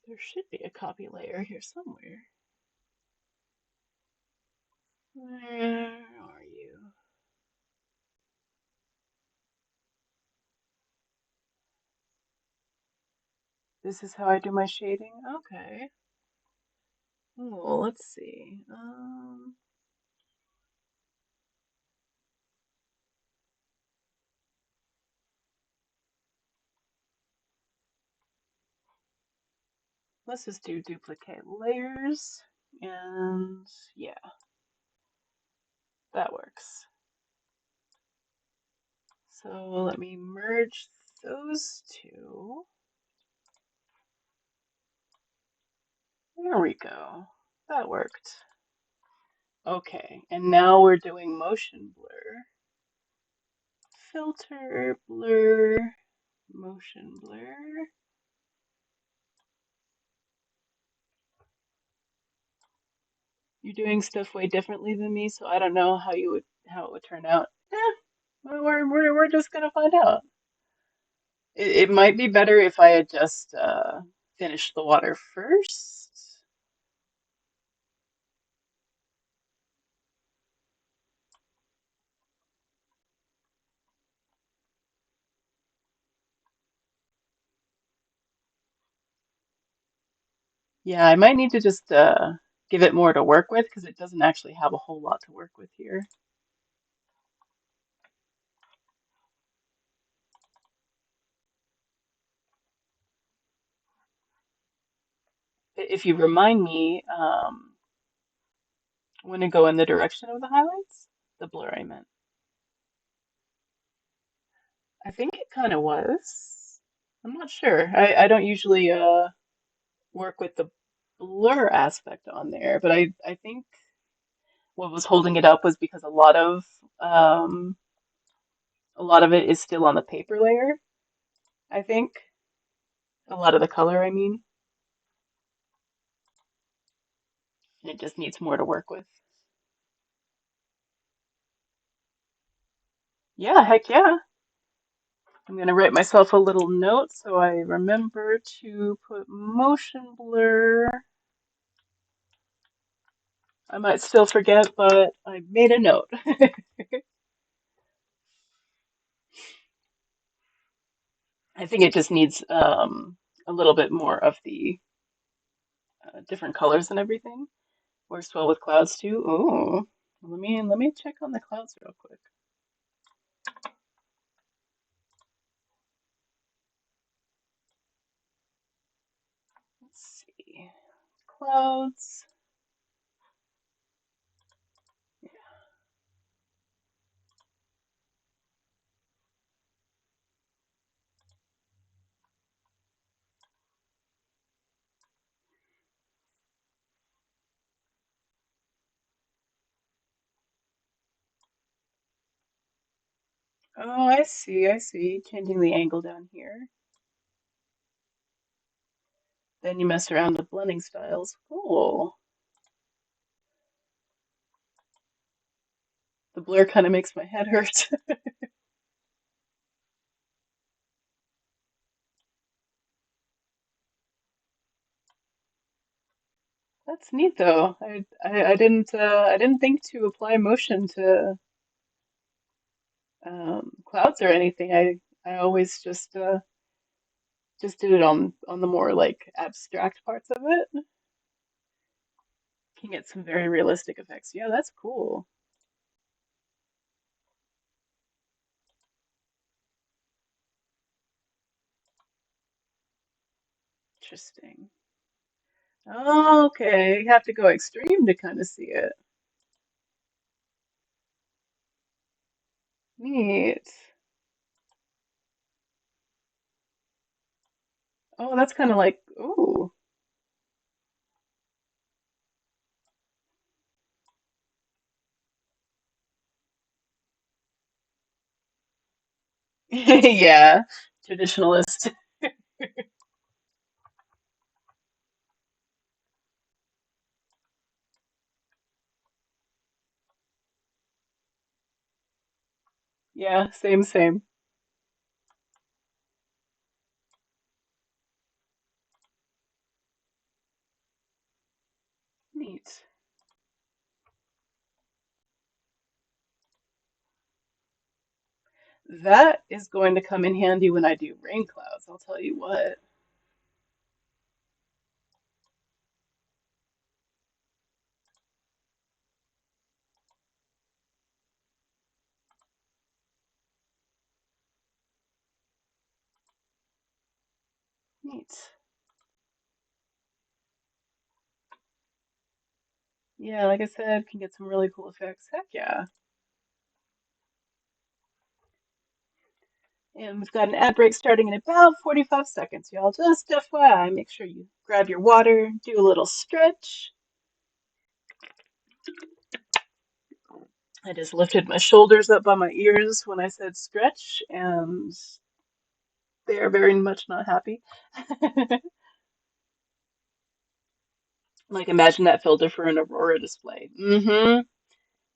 There should be a copy layer here somewhere. Where are you? This is how I do my shading? Okay. Oh, let's see. Let's just do duplicate layers. And yeah, that works. So let me merge those two. There we go. That worked. Okay, and now we're doing motion blur. Filter, blur, motion blur. You're doing stuff way differently than me, so I don't know how it would turn out. We're just gonna find out. It might be better if I had just finished the water first. Yeah, I might need to just give it more to work with because it doesn't actually have a whole lot to work with here. If you remind me, when to go in the direction of the highlights, the blur I meant. I think it kind of was. I'm not sure. I don't usually work with the blur aspect on there, but I think what was holding it up was because um a lot of it is still on the paper layer, I think. A lot of the color, I mean, and it just needs more to work with. Yeah, heck yeah. I'm gonna write myself a little note so I remember to put motion blur. I might still forget, but I made a note. I think it just needs a little bit more of the different colors and everything. Works well with clouds too. Oh, let me check on the clouds real quick. Let's see. Clouds. Oh, I see, I see. Changing the angle down here. Then you mess around with blending styles. Cool. The blur kind of makes my head hurt. That's neat though. I didn't think to apply motion to clouds or anything. I always just did it on the more like abstract parts of it. Can get some very realistic effects. Yeah, that's cool. Interesting. Oh, okay. You have to go extreme to kind of see it. Neat. Oh, that's kind of like, ooh. Yeah, traditionalist. Yeah, same, same. Neat. That is going to come in handy when I do rain clouds, I'll tell you what. Neat. Yeah, like I said, can get some really cool effects. Heck yeah. And we've got an ad break starting in about 45 seconds, y'all. Just FYI, make sure you grab your water, do a little stretch. I just lifted my shoulders up by my ears when I said stretch, and they are very much not happy. Like, imagine that filter for an Aurora display.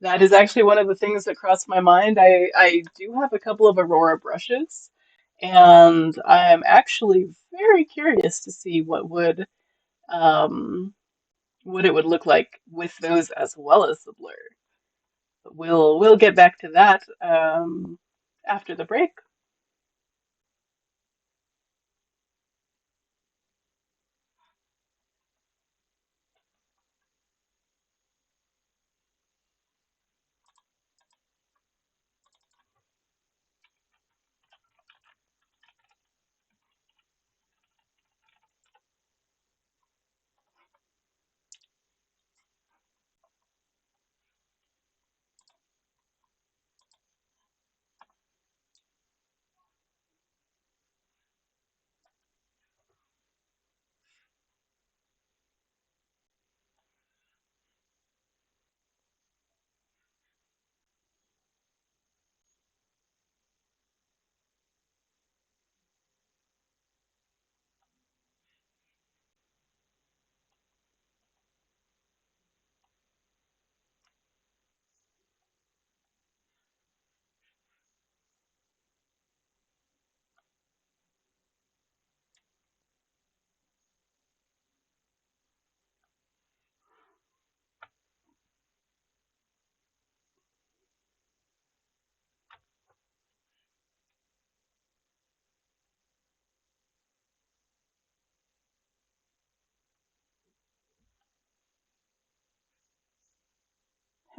That is actually one of the things that crossed my mind. I do have a couple of Aurora brushes, and I'm actually very curious to see um, what it would look like with those as well as the blur. But we'll get back to that after the break.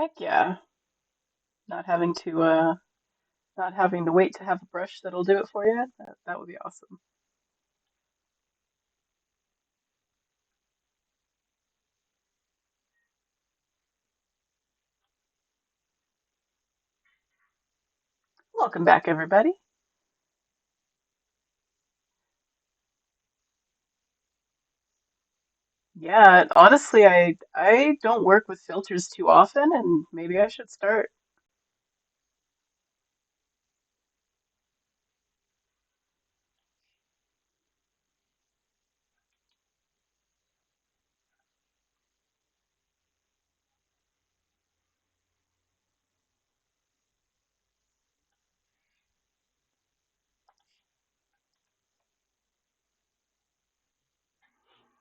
Heck yeah. Not having to not having to wait to have a brush that'll do it for you. That would be awesome. Welcome back, everybody. Yeah, honestly, I don't work with filters too often, and maybe I should start.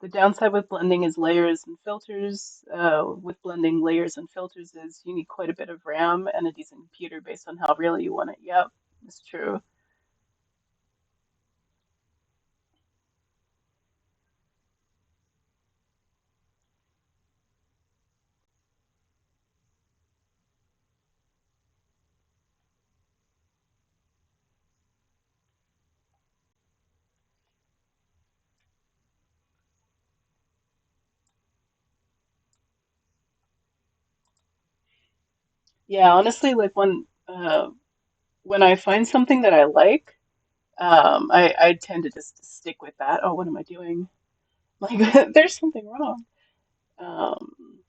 The downside with blending is layers and filters. With blending layers and filters is you need quite a bit of RAM and a decent computer based on how real you want it. Yep, it's true. Yeah, honestly, like when I find something that I like, I tend to just stick with that. Oh, what am I doing? Like, there's something wrong. Um,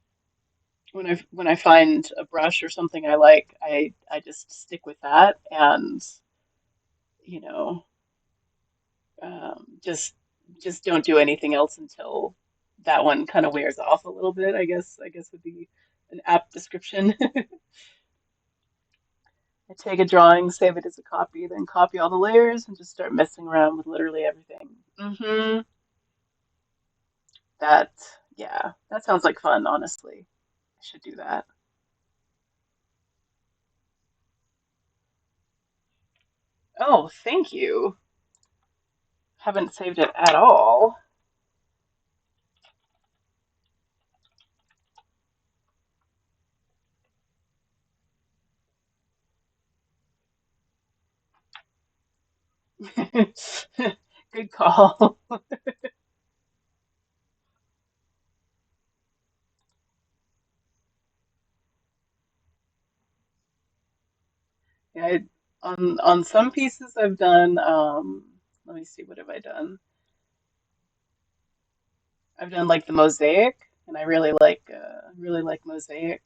when I find a brush or something I like, I just stick with that, and you know, just don't do anything else until that one kind of wears off a little bit. I guess would be an apt description. I take a drawing, save it as a copy, then copy all the layers and just start messing around with literally everything. That, yeah, that sounds like fun, honestly. I should do that. Oh, thank you. Haven't saved it at all. Good call. Yeah, on some pieces I've done let me see, what have I done? I've done like the mosaic, and I really like mosaic.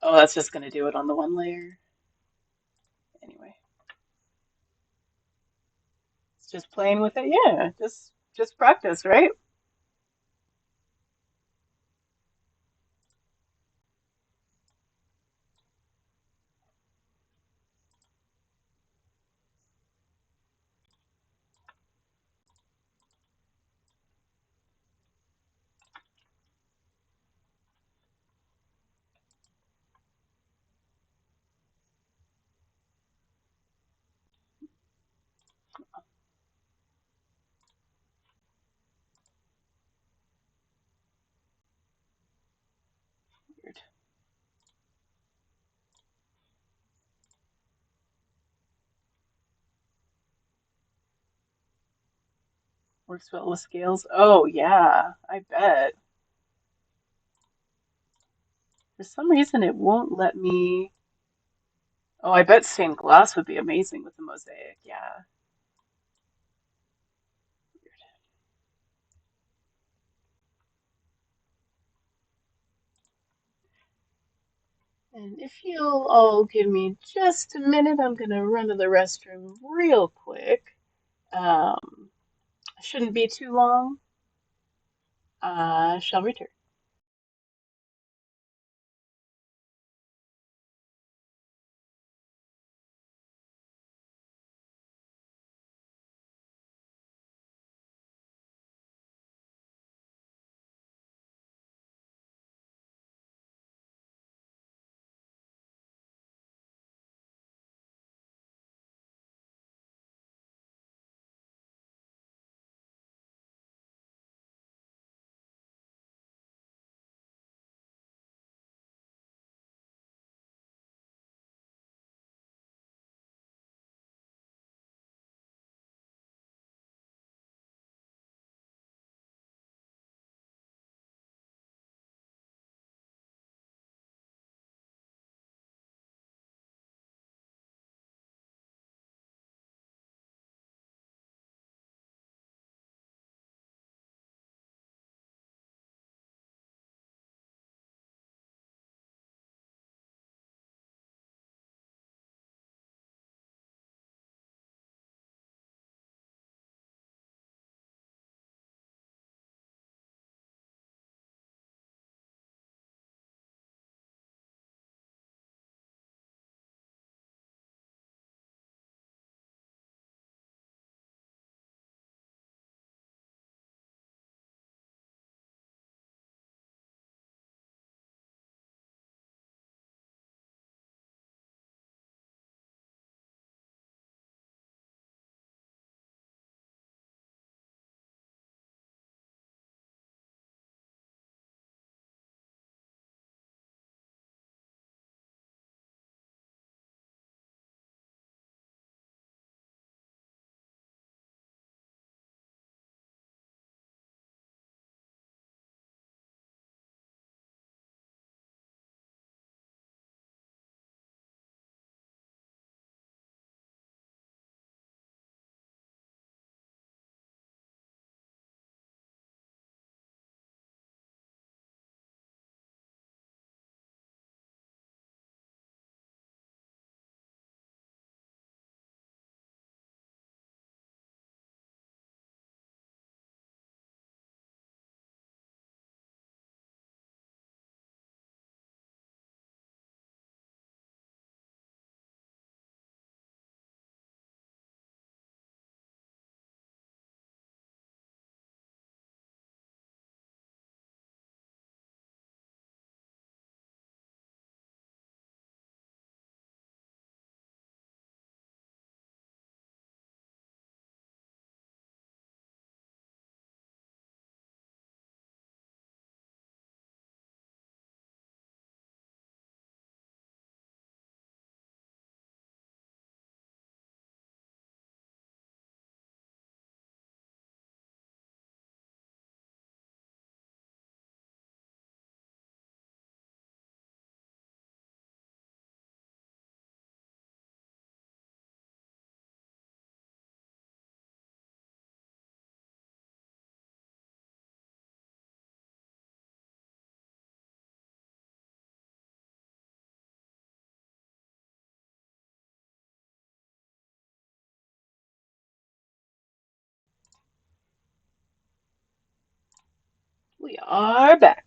Oh, that's just gonna do it on the one layer. Anyway, it's just playing with it. Yeah, just practice, right? Weird. Works well with scales. Oh yeah, I bet. For some reason it won't let me. Oh, I bet stained glass would be amazing with the mosaic. Yeah. And if you'll all give me just a minute, I'm gonna run to the restroom real quick. Um, shouldn't be too long. I shall return. We are back.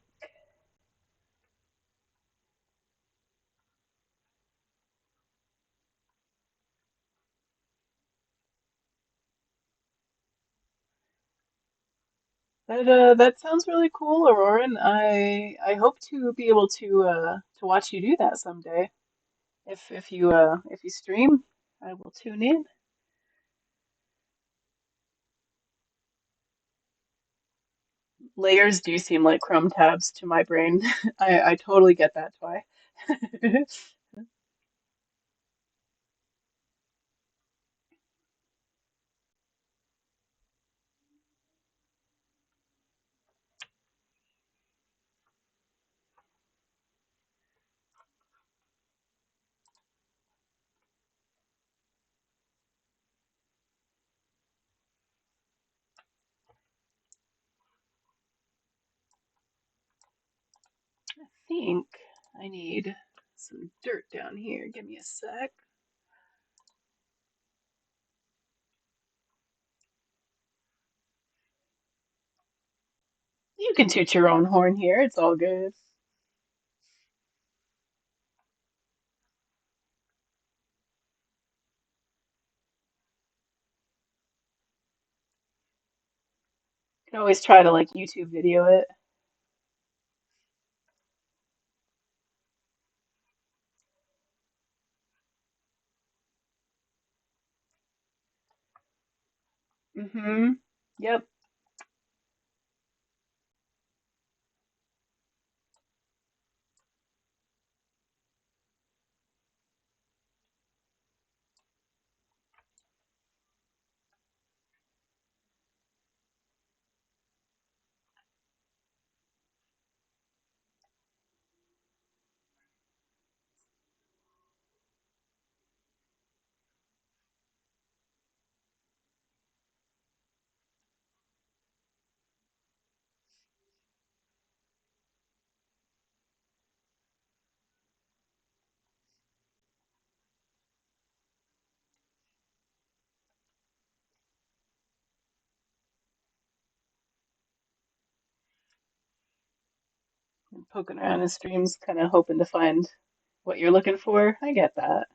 That sounds really cool, Aurora, and I hope to be able to watch you do that someday. If you stream, I will tune in. Layers do seem like Chrome tabs to my brain. I totally get that, Twy. Think I need some dirt down here. Give me a sec. You can toot your own horn here. It's all good. You can always try to like YouTube video it. Mm-hmm. Yep. And poking around in streams, kind of hoping to find what you're looking for. I get that.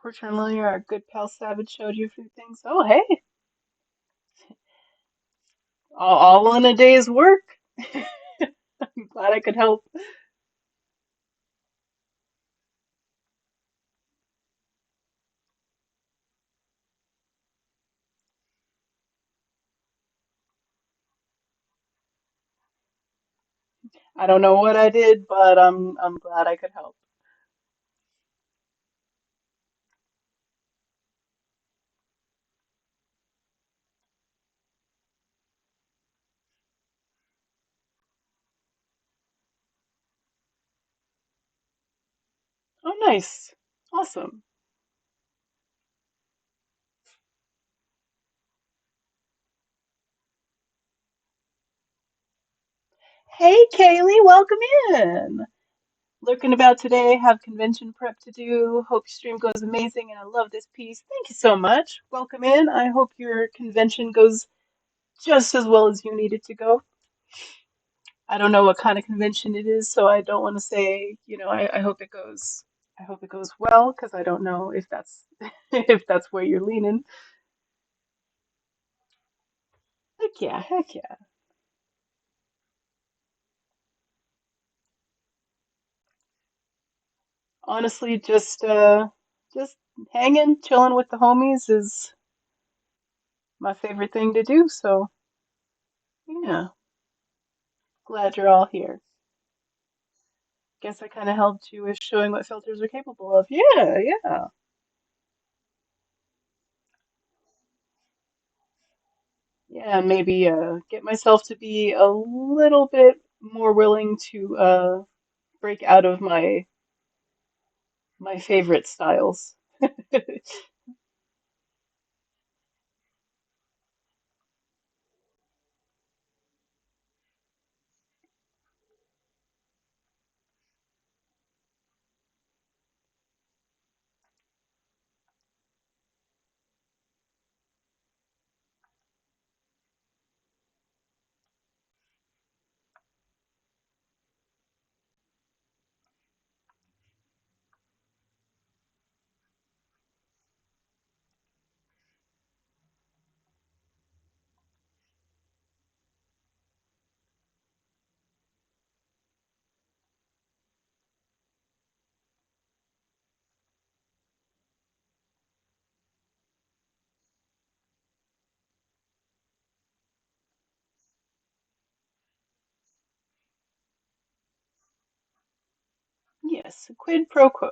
Fortunately, our good pal Savage showed you a few things. Oh, hey, all in a day's work. I'm glad I could help. I don't know what I did, but I'm glad I could help. Oh, nice. Awesome. Hey, Kaylee, welcome in. Lurking about today, have convention prep to do. Hope your stream goes amazing, and I love this piece. Thank you so much. Welcome in. I hope your convention goes just as well as you need it to go. I don't know what kind of convention it is, so I don't want to say, I hope it goes well because I don't know if that's if that's where you're leaning. Heck yeah, heck yeah. Honestly, just hanging, chilling with the homies is my favorite thing to do, so yeah, glad you're all here. Guess I kind of helped you with showing what filters are capable of. Yeah, yeah. Yeah, maybe get myself to be a little bit more willing to break out of my favorite styles. Yes, quid pro quo.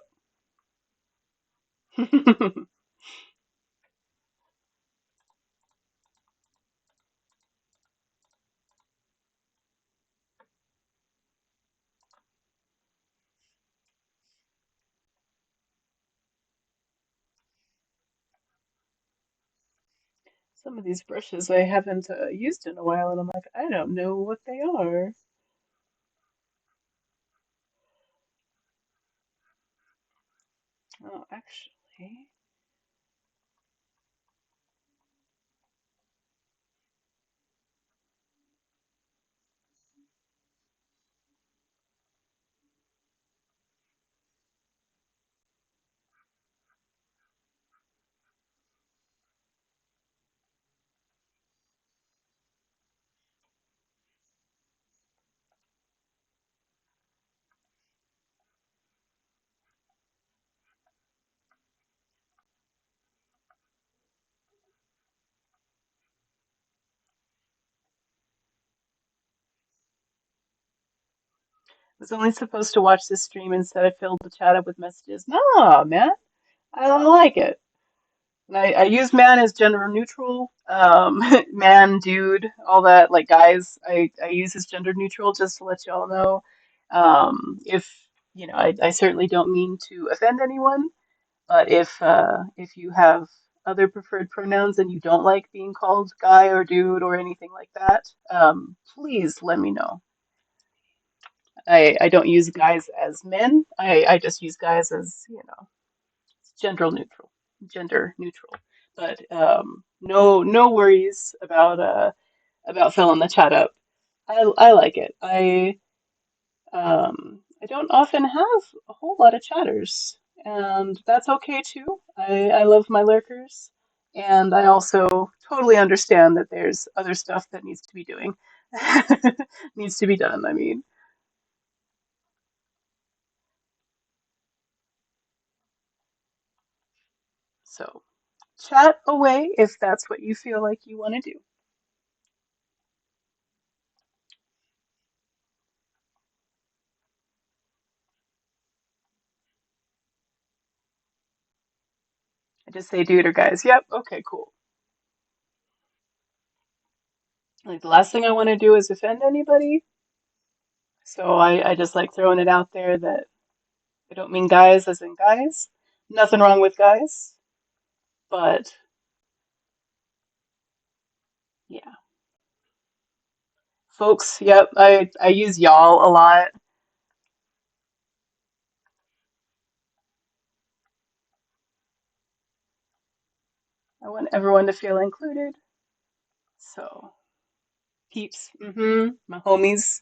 Some of these brushes I haven't used in a while, and I'm like, I don't know what they are. Oh, actually, I was only supposed to watch this stream instead I filled the chat up with messages. Nah, man, I like it. And I use man as gender neutral. Man, dude, all that, like guys, I use as gender neutral just to let y'all know. If you know, I certainly don't mean to offend anyone, but if you have other preferred pronouns and you don't like being called guy or dude or anything like that, please let me know. I don't use guys as men. I just use guys as, you know, gender neutral. But no worries about filling the chat up. I like it. I don't often have a whole lot of chatters, and that's okay too. I love my lurkers, and I also totally understand that there's other stuff that needs to be doing, needs to be done. I mean, so chat away if that's what you feel like you want to do. I just say dude or guys. Yep, okay, cool. Like the last thing I want to do is offend anybody, so I just like throwing it out there that I don't mean guys as in guys. Nothing wrong with guys, but yeah, folks. Yep, I use y'all a lot. I want everyone to feel included. So peeps, my homies.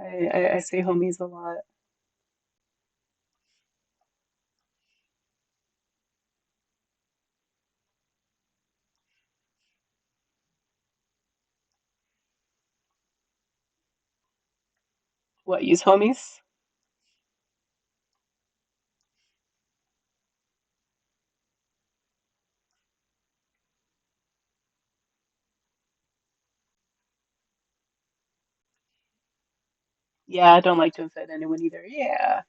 I say homies a lot. What, use homies? Yeah, I don't like to offend anyone either. Yeah,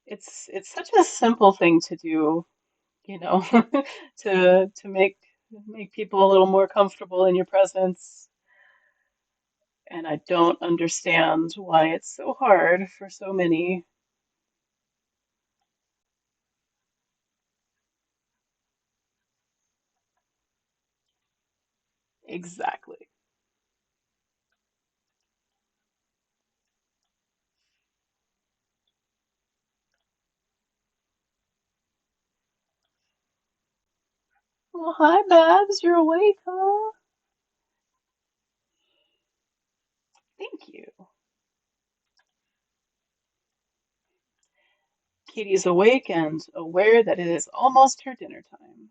it's such a simple thing to do, you know, to make people a little more comfortable in your presence. And I don't understand why it's so hard for so many. Exactly. Well, hi, Babs. You're awake, huh? Thank you. Kitty's awake and aware that it is almost her dinner time.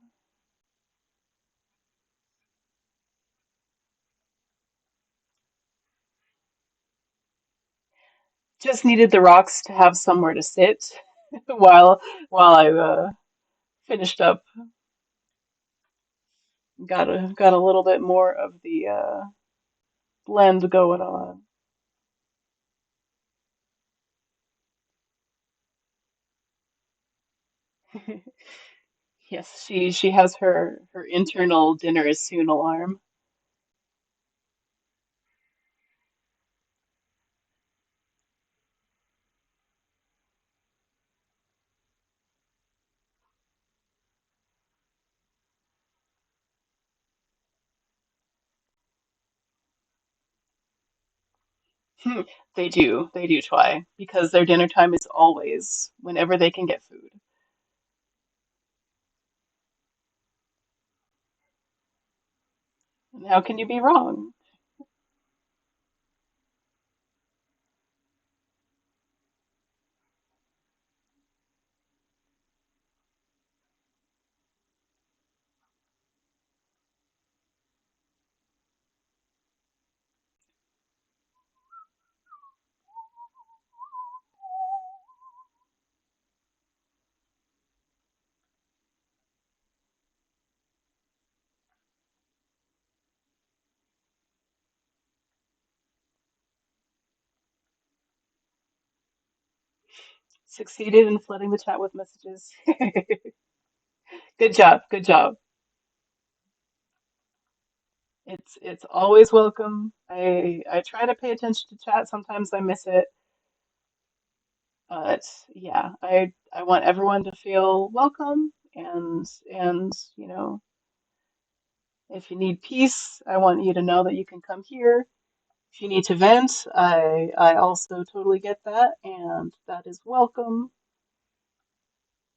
Just needed the rocks to have somewhere to sit while I finished up. Got a little bit more of the blend going on. Yes, she has her internal dinner is soon alarm. They do try because their dinner time is always whenever they can get food. And how can you be wrong? Succeeded in flooding the chat with messages. Good job, good job. It's always welcome. I try to pay attention to chat. Sometimes I miss it, but yeah, I want everyone to feel welcome and if you need peace, I want you to know that you can come here. If you need to vent, I also totally get that, and that is welcome.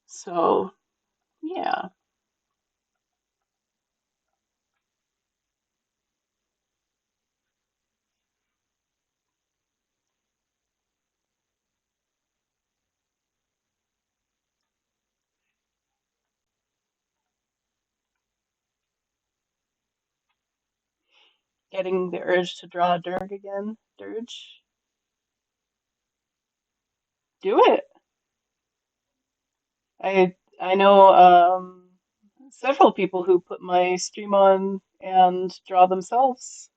So yeah, getting the urge to draw a dirge again. Dirge, do it. I know several people who put my stream on and draw themselves.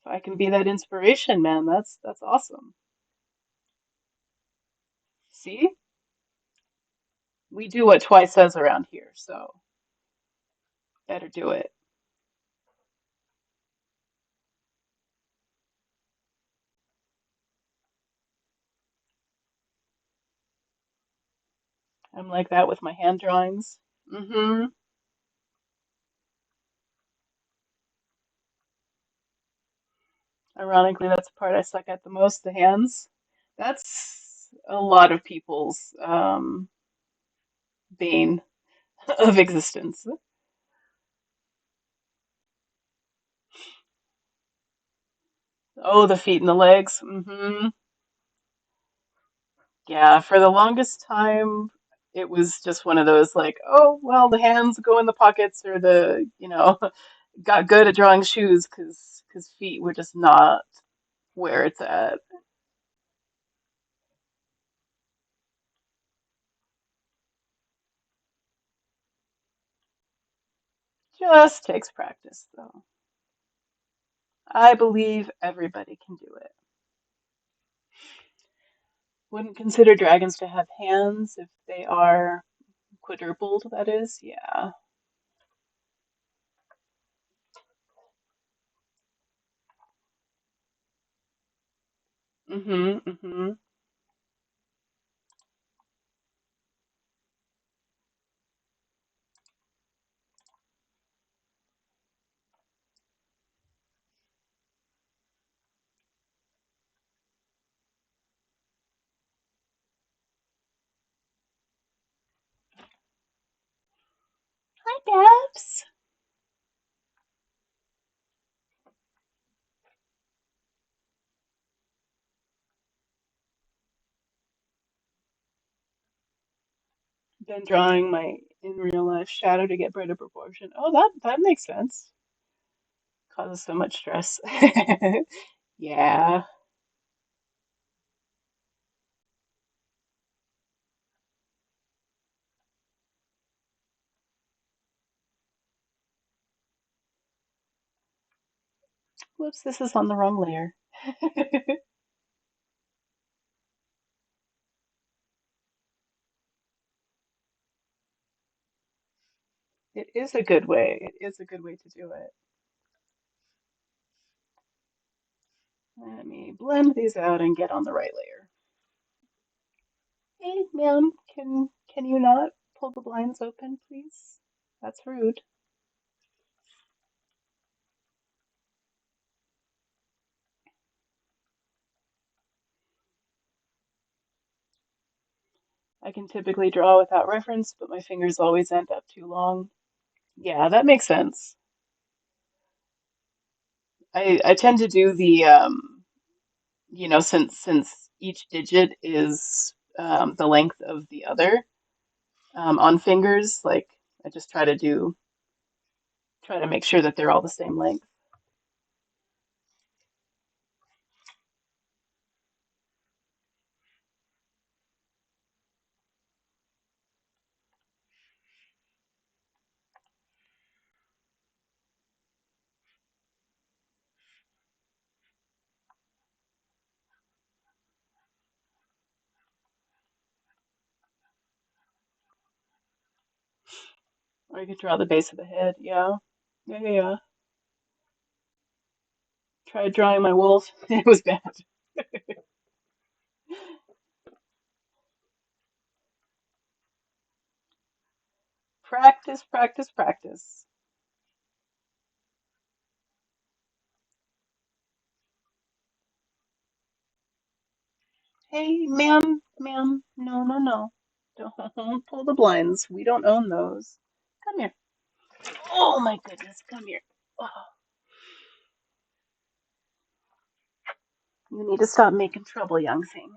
If I can be that inspiration, man, that's awesome. See, we do what twice says around here, so better do it. I'm like that with my hand drawings. Mm-hmm. Ironically, that's the part I suck at the most, the hands. That's a lot of people's bane of existence. Oh, the feet and the legs. Mm-hmm. Yeah, for the longest time, it was just one of those like, oh, well, the hands go in the pockets or got good at drawing shoes because feet were just not where it's at. Just takes practice, though. I believe everybody can do it. Wouldn't consider dragons to have hands if they are quadrupled, that is. Yeah. Mm-hmm. Mm-hmm. Hi, Babs. Been drawing my in real life shadow to get better proportion. Oh, that makes sense. Causes so much stress. Yeah. Whoops, this is on the wrong layer. It is a good way. It is a good way to do it. Let me blend these out and get on the right layer. Hey, ma'am, can you not pull the blinds open, please? That's rude. I can typically draw without reference, but my fingers always end up too long. Yeah, that makes sense. I tend to do the since each digit is the length of the other on fingers, like I just try to make sure that they're all the same length. Or you could draw the base of the head. Yeah, yeah, yeah, yeah. Tried drawing my wolf. It was bad. Practice, practice, practice. Hey, ma'am, no, no, no. Don't pull the blinds. We don't own those. Come here. Oh my goodness, come here. Oh, you need to stop making trouble, young thing.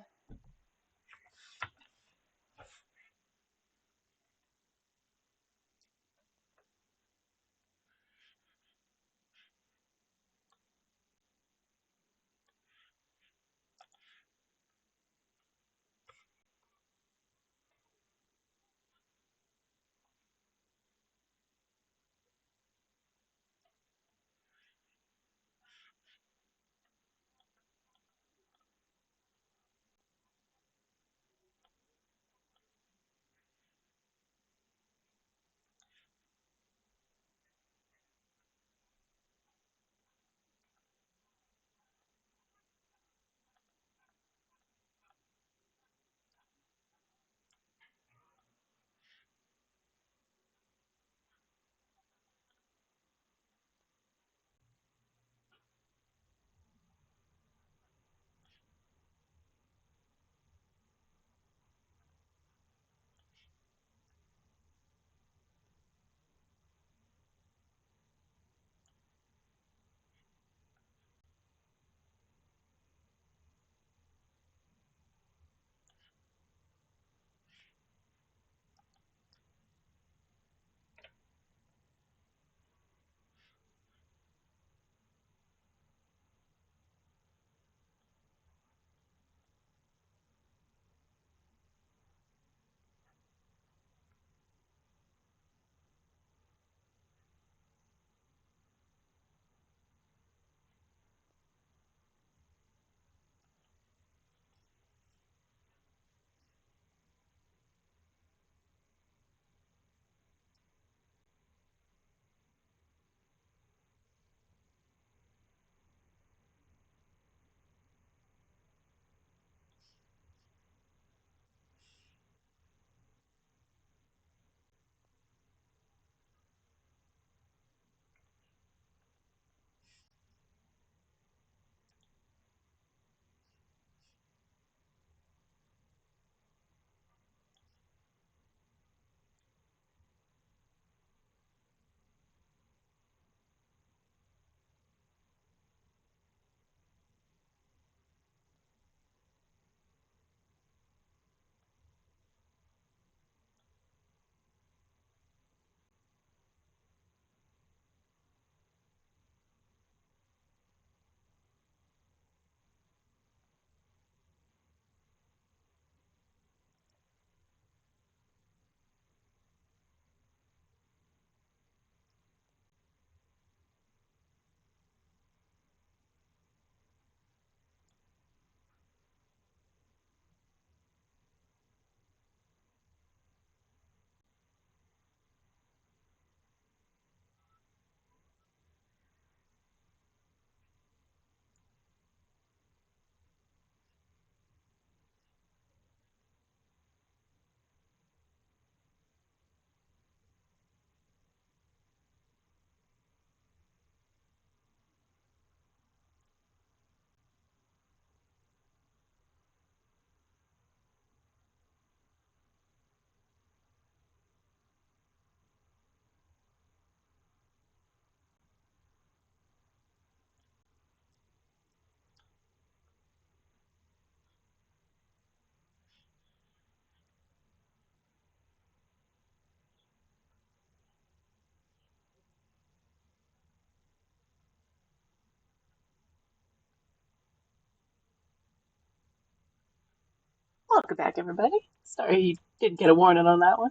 Welcome back, everybody. Sorry you didn't get a warning on that one.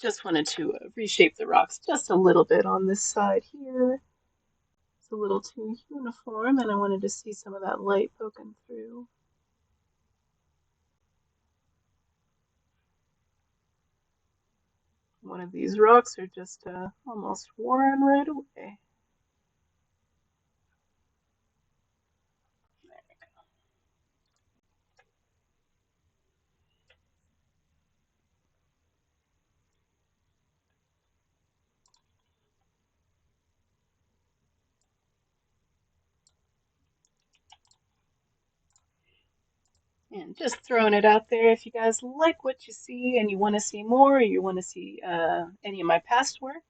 Just wanted to reshape the rocks just a little bit on this side here. It's a little too uniform, and I wanted to see some of that light poking through. One of these rocks are just almost worn right away. And just throwing it out there, if you guys like what you see and you want to see more, or you want to see any of my past work,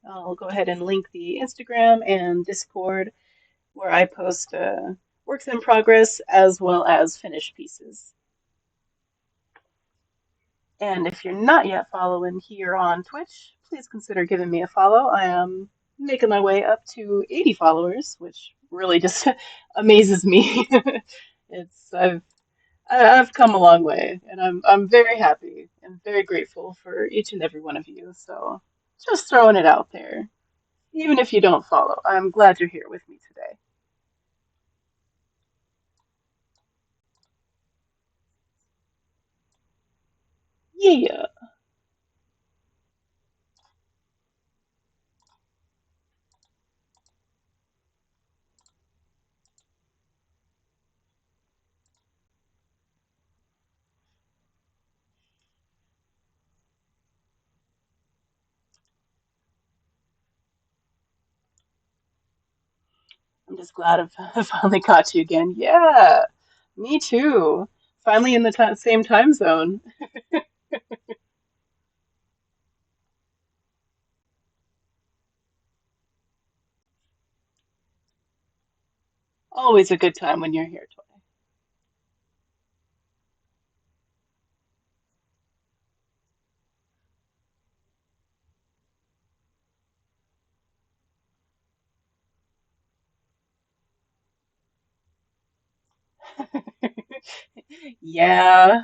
I'll go ahead and link the Instagram and Discord where I post works in progress as well as finished pieces. And if you're not yet following here on Twitch, please consider giving me a follow. I am making my way up to 80 followers, which really just amazes me. it's I've come a long way, and I'm very happy and very grateful for each and every one of you. So just throwing it out there. Even if you don't follow, I'm glad you're here with me today. Yeah. I'm just glad I've finally caught you again. Yeah, me too. Finally in the same time zone. Always a good time when you're here, Toy. Yeah,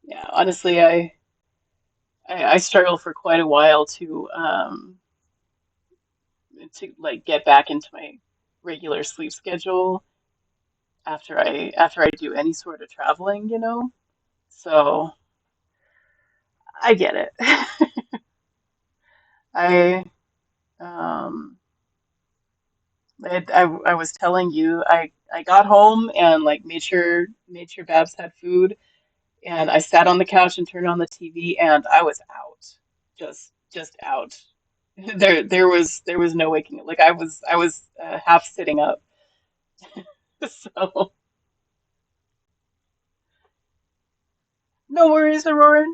yeah. Honestly, I struggled for quite a while to like get back into my regular sleep schedule after I do any sort of traveling, you know. So I get it. I um I was telling you I got home and like made sure Babs had food and I sat on the couch and turned on the TV and I was out. Just out. There was no waking up. Like I was half sitting up. So no worries, Aurora.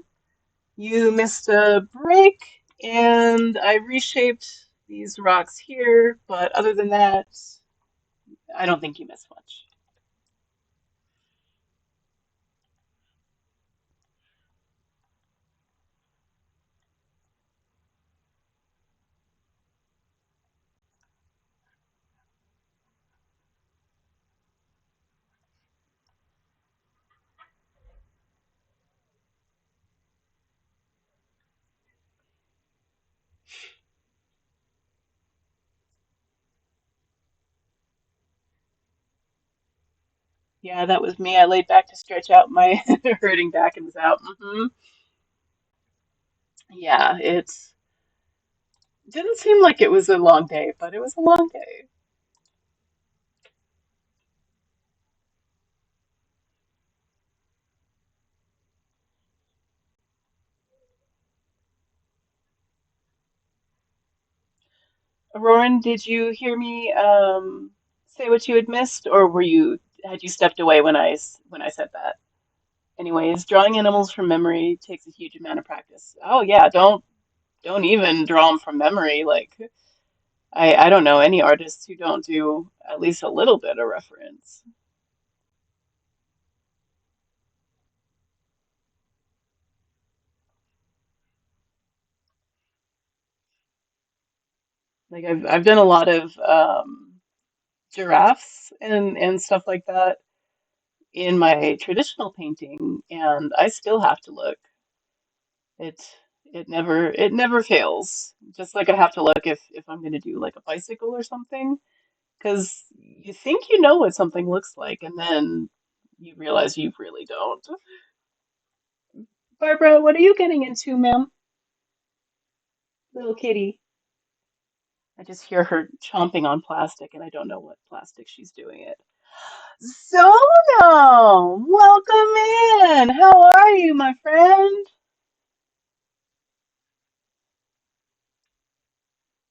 You missed a break and I reshaped these rocks here, but other than that, I don't think you missed much. Yeah, that was me. I laid back to stretch out my hurting back and was out. Yeah, it didn't seem like it was a long day, but it was a long day. Auroran, did you hear me say what you had missed, or had you stepped away when I said that? Anyways, drawing animals from memory takes a huge amount of practice. Oh yeah, don't even draw them from memory. Like I don't know any artists who don't do at least a little bit of reference. Like I've done a lot of giraffes and stuff like that in my traditional painting, and I still have to look. It it never fails. Just like I have to look if I'm gonna do like a bicycle or something, because you think you know what something looks like, and then you realize you really don't. Barbara, what are you getting into, ma'am? Little kitty. I just hear her chomping on plastic, and I don't know what plastic she's doing it. Zono, welcome in. How are you, my friend?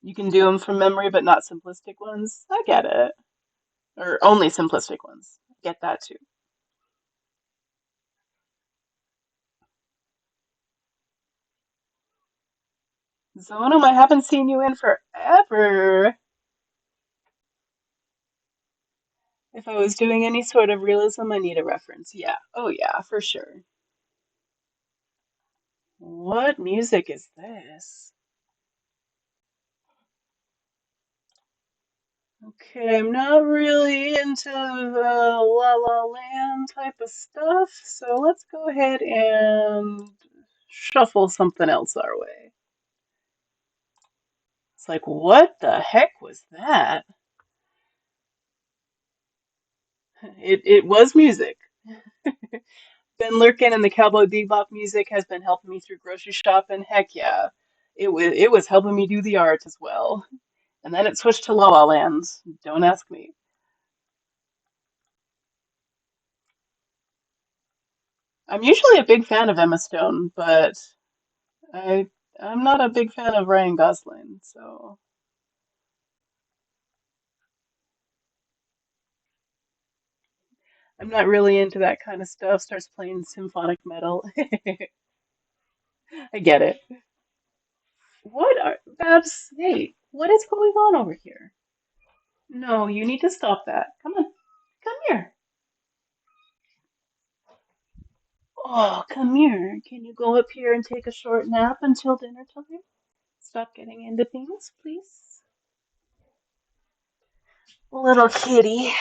You can do them from memory, but not simplistic ones. I get it. Or only simplistic ones. Get that too. Zonum, I haven't seen you in forever. If I was doing any sort of realism, I need a reference. Yeah. Oh, yeah, for sure. What music is this? Okay, I'm not really into the La La Land type of stuff, so let's go ahead and shuffle something else our way. It's like, what the heck was that? It was music. Been lurking, and the Cowboy Bebop music has been helping me through grocery shopping. Heck yeah. It was helping me do the art as well. And then it switched to La La Land. Don't ask me. I'm usually a big fan of Emma Stone, but I I'm not a big fan of Ryan Gosling, so I'm not really into that kind of stuff. Starts playing symphonic metal. I get it. What are Babs? Hey, what is going on over here? No, you need to stop that. Come on, come here. Oh, come here. Can you go up here and take a short nap until dinner time? Stop getting into things, please. Little kitty.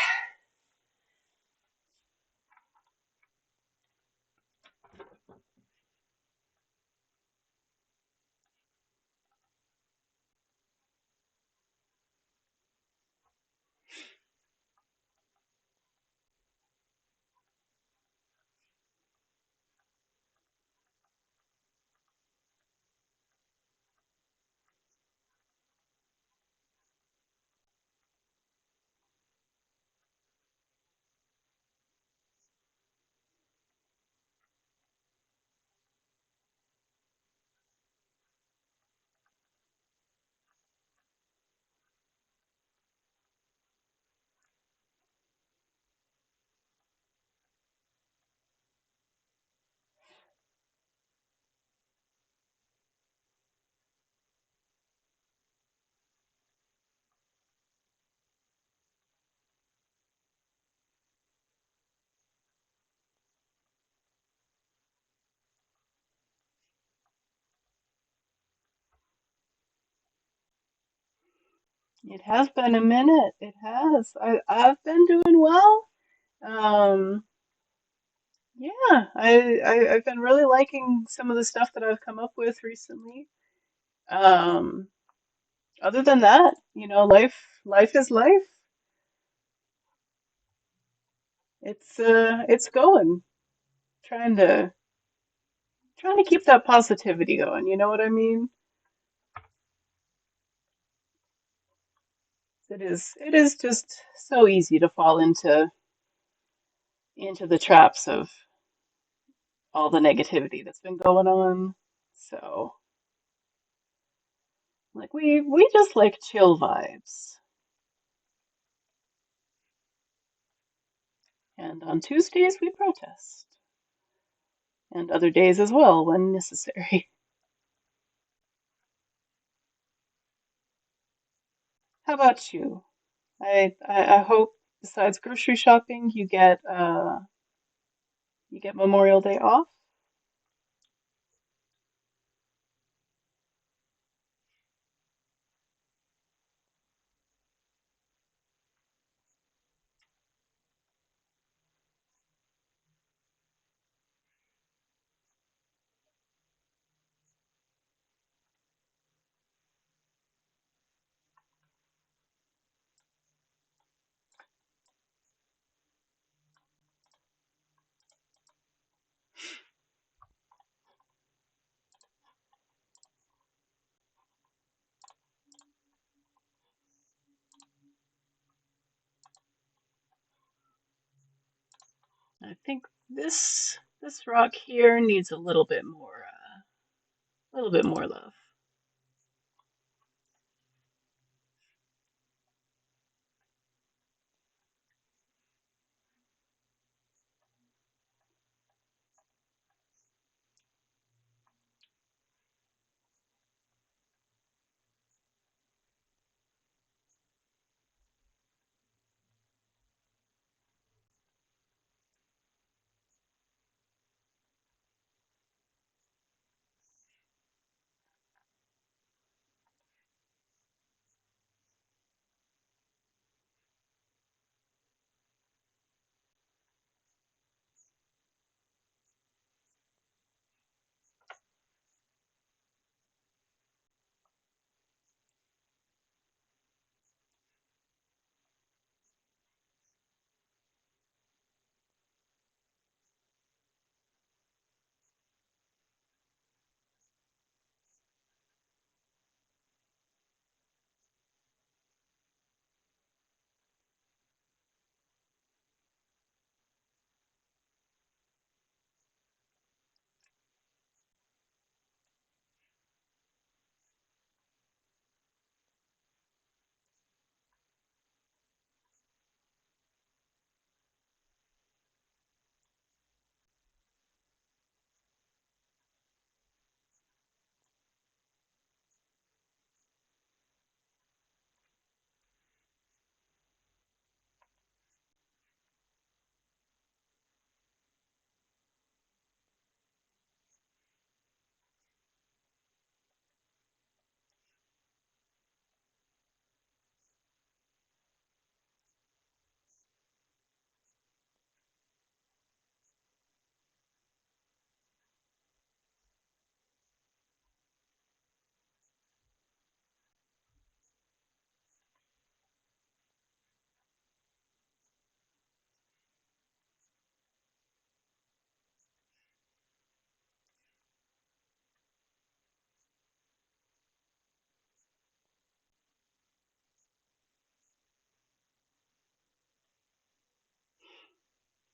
It has been a minute. It has. I've been doing well. Um, yeah, I've been really liking some of the stuff that I've come up with recently. Um, Other than that, life is life. It's going. Trying to trying to keep that positivity going, you know what I mean? It is just so easy to fall into the traps of all the negativity that's been going on. So, like we just like chill vibes. And on Tuesdays we protest. And other days as well when necessary. How about you? I hope besides grocery shopping, you get Memorial Day off. I think this rock here needs a little bit more love.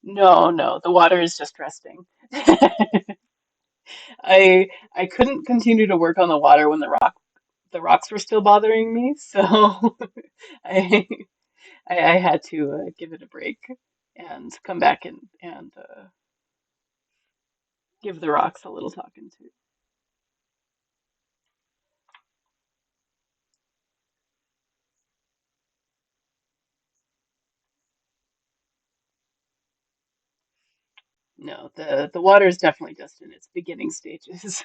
No, no, the water is just resting. I I couldn't continue to work on the water when the rocks were still bothering me, so I I had to give it a break and come back and give the rocks a little talking to. No, the water is definitely just in its beginning stages.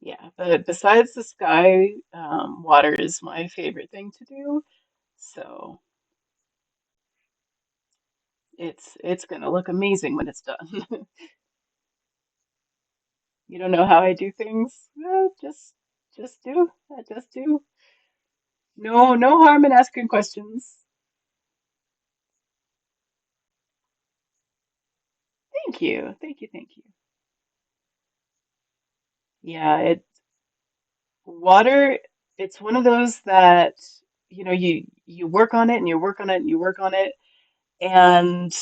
Yeah, but besides the sky, water is my favorite thing to do. So it's gonna look amazing when it's done. You don't know how I do things? Just do. Just do. No, no harm in asking questions. Thank you. Thank you. Thank you. Yeah, water, it's one of those that, you work on it and you work on it and you work on it and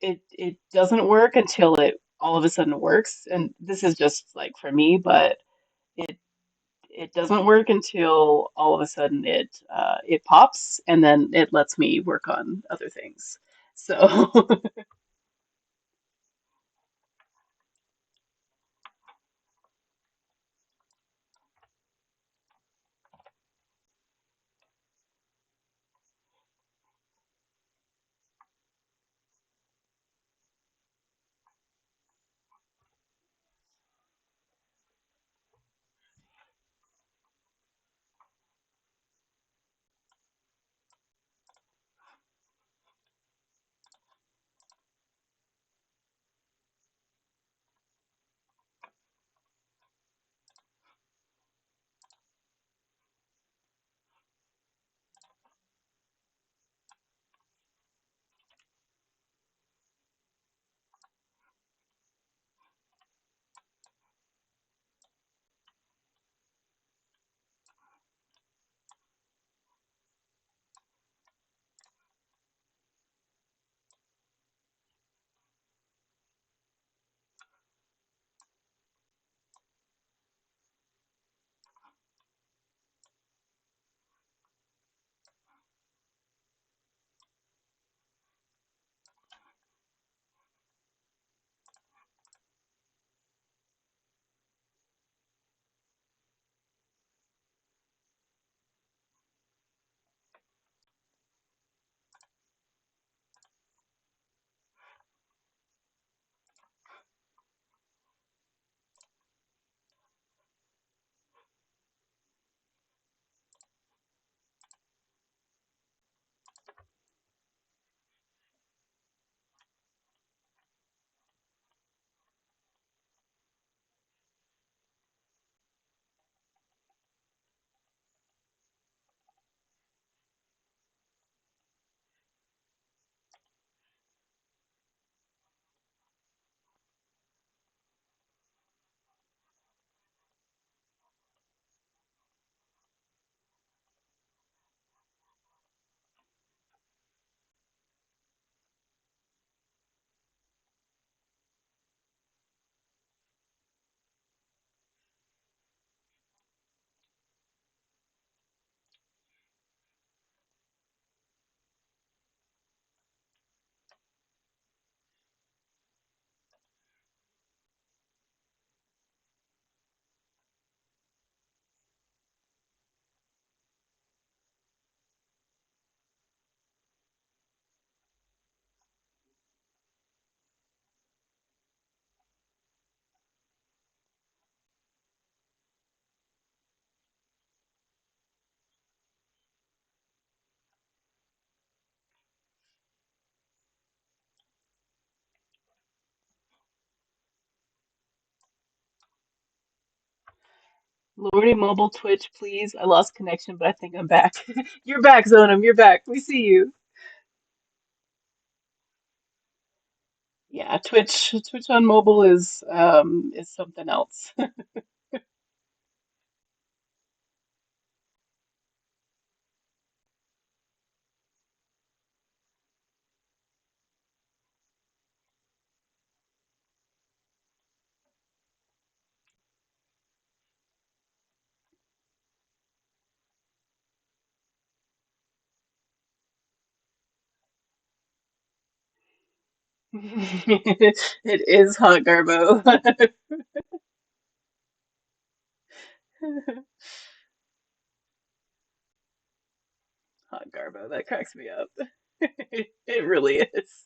it doesn't work until it all of a sudden works. And this is just like for me, but it it doesn't work until all of a sudden it pops and then it lets me work on other things. So Lordy Mobile Twitch, please. I lost connection, but I think I'm back. You're back, Zonum. You're back. We see you. Yeah, Twitch on mobile is something else. It is hot Garbo. Hot Garbo, that cracks me up. It really is.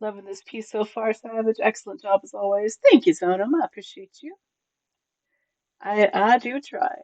Loving this piece so far, Savage. Excellent job as always. Thank you, Zonum. I appreciate you. I do try.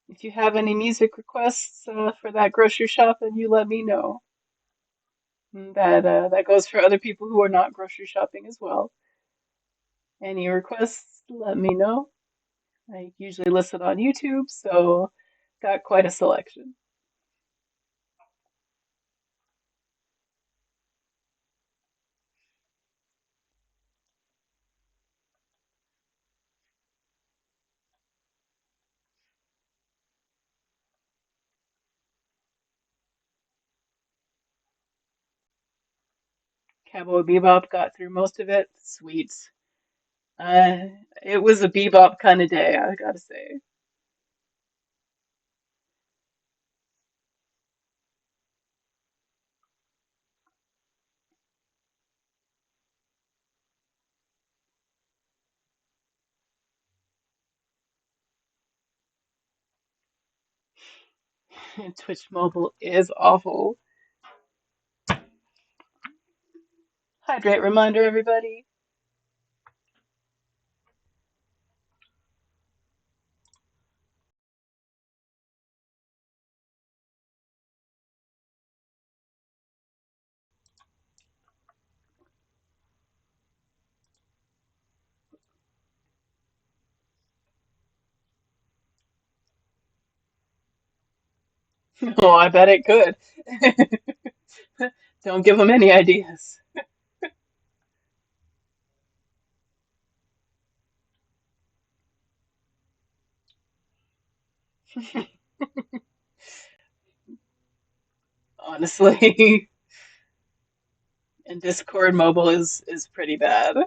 If you have any music requests for that grocery shop, then you let me know. That goes for other people who are not grocery shopping as well. Any requests, let me know. I usually listen on YouTube, so got quite a selection. Cowboy Bebop got through most of it. Sweet. Uh, it was a bebop kind of day, I gotta say. Twitch Mobile is awful. Hydrate reminder, everybody. Oh, I bet it could. Don't give them any ideas. Honestly. And Discord mobile is pretty bad.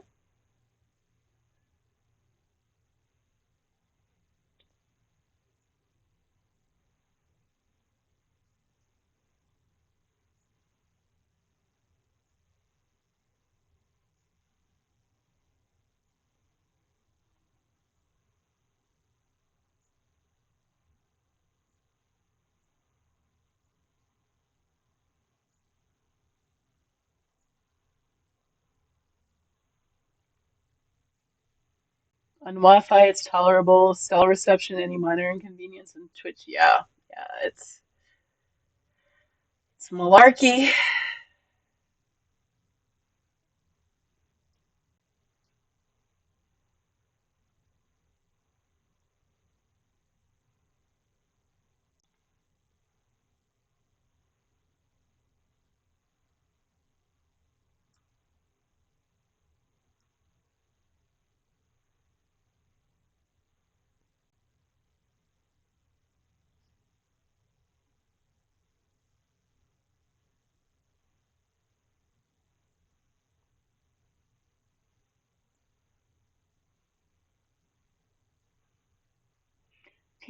On Wi-Fi, it's tolerable. Cell reception, any minor inconvenience, and Twitch, yeah, yeah, it's malarkey.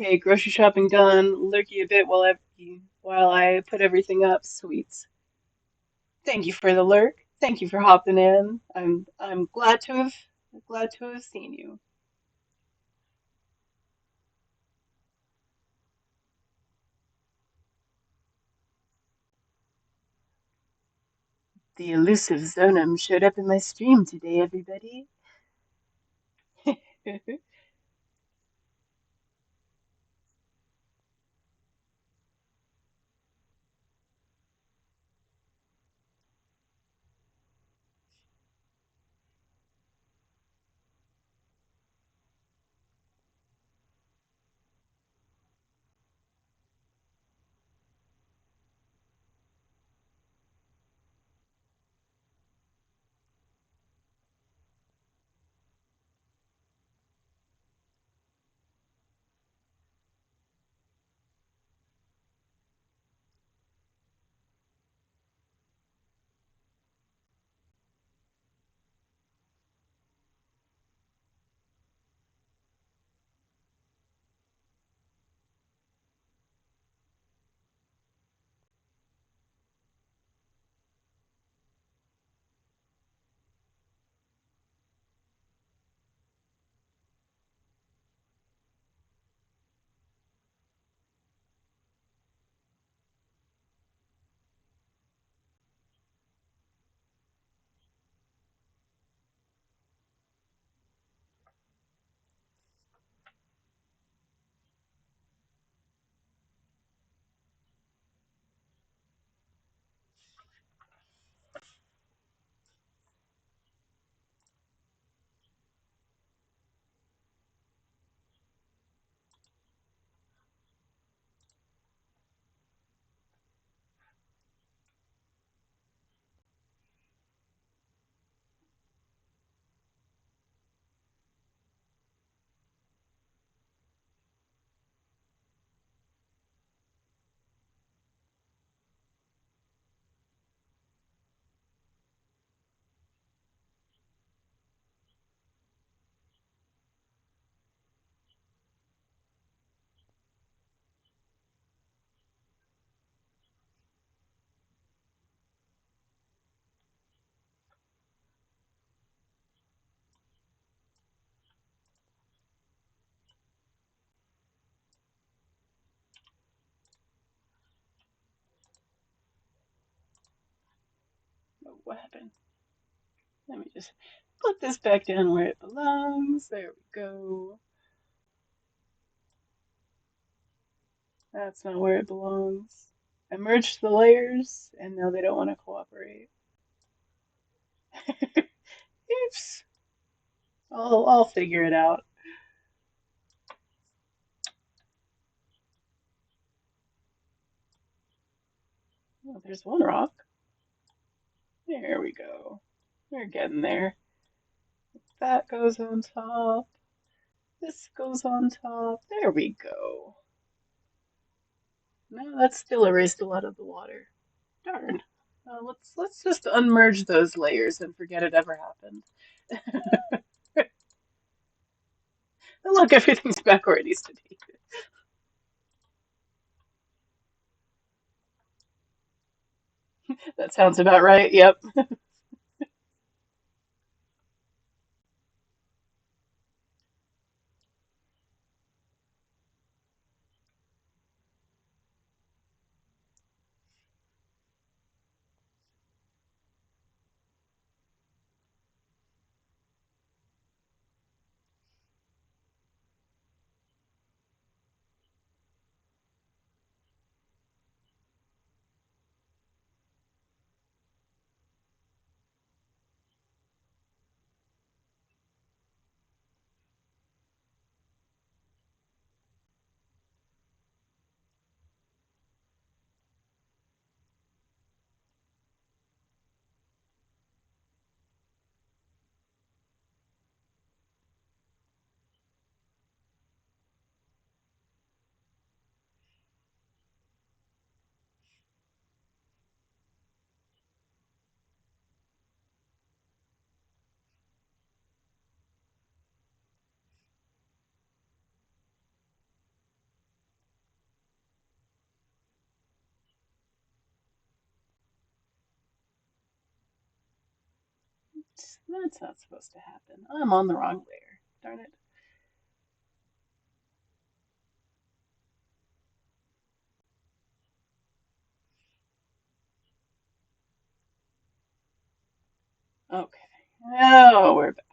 Okay, grocery shopping done. Lurky a bit while I put everything up. Sweets. Thank you for the lurk. Thank you for hopping in. I'm glad to have seen you. The elusive Zonum showed up in my stream today, everybody. Oh, what happened? Let me just put this back down where it belongs. There we go. That's not where it belongs. I merged the layers, and now they don't want to cooperate. Oops. I'll figure it out. Oh, there's one rock. There we go. We're getting there. That goes on top. This goes on top. There we go. No, that's still erased a lot of the water. Darn. Let's just unmerge those layers and forget it ever happened. Look, everything's back where it needs to be. That sounds about right. Yep. That's not supposed to happen. I'm on the wrong layer. Darn it. Okay. Oh, we're back.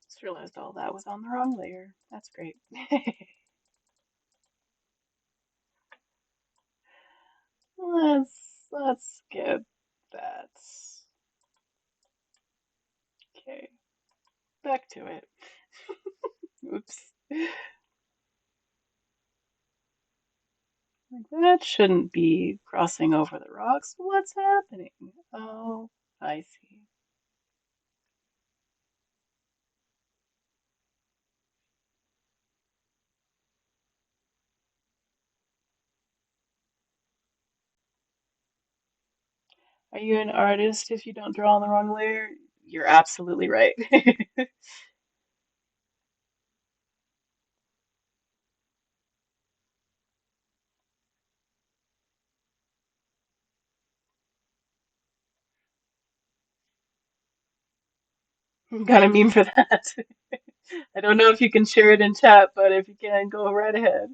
Just realized all that was on the wrong layer. That's great. Let's get that. Okay, back to it. Oops. Like, that shouldn't be crossing over the rocks. What's happening? Oh, I see. Are you an artist if you don't draw on the wrong layer? You're absolutely right. Got a meme for that. I don't know if you can share it in chat, but if you can, go right ahead.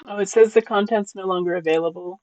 Oh, it says the content's no longer available.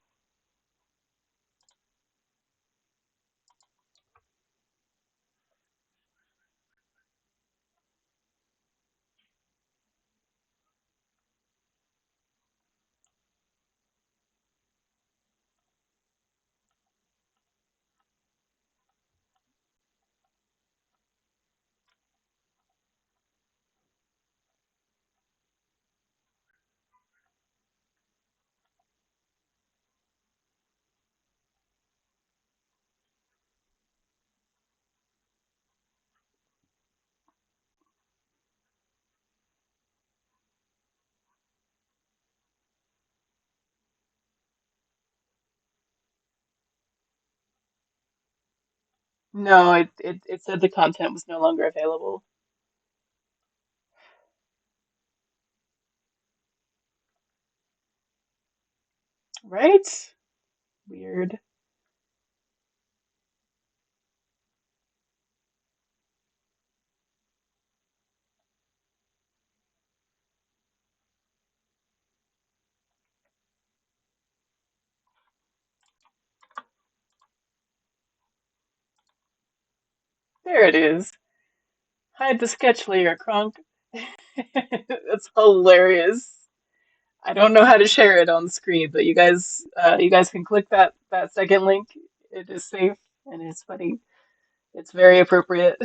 No, it said the content was no longer available. Right? Weird. There it is. Hide the sketch layer, Kronk. That's hilarious. I don't know how to share it on screen, but you guys can click that second link. It is safe and it's funny. It's very appropriate.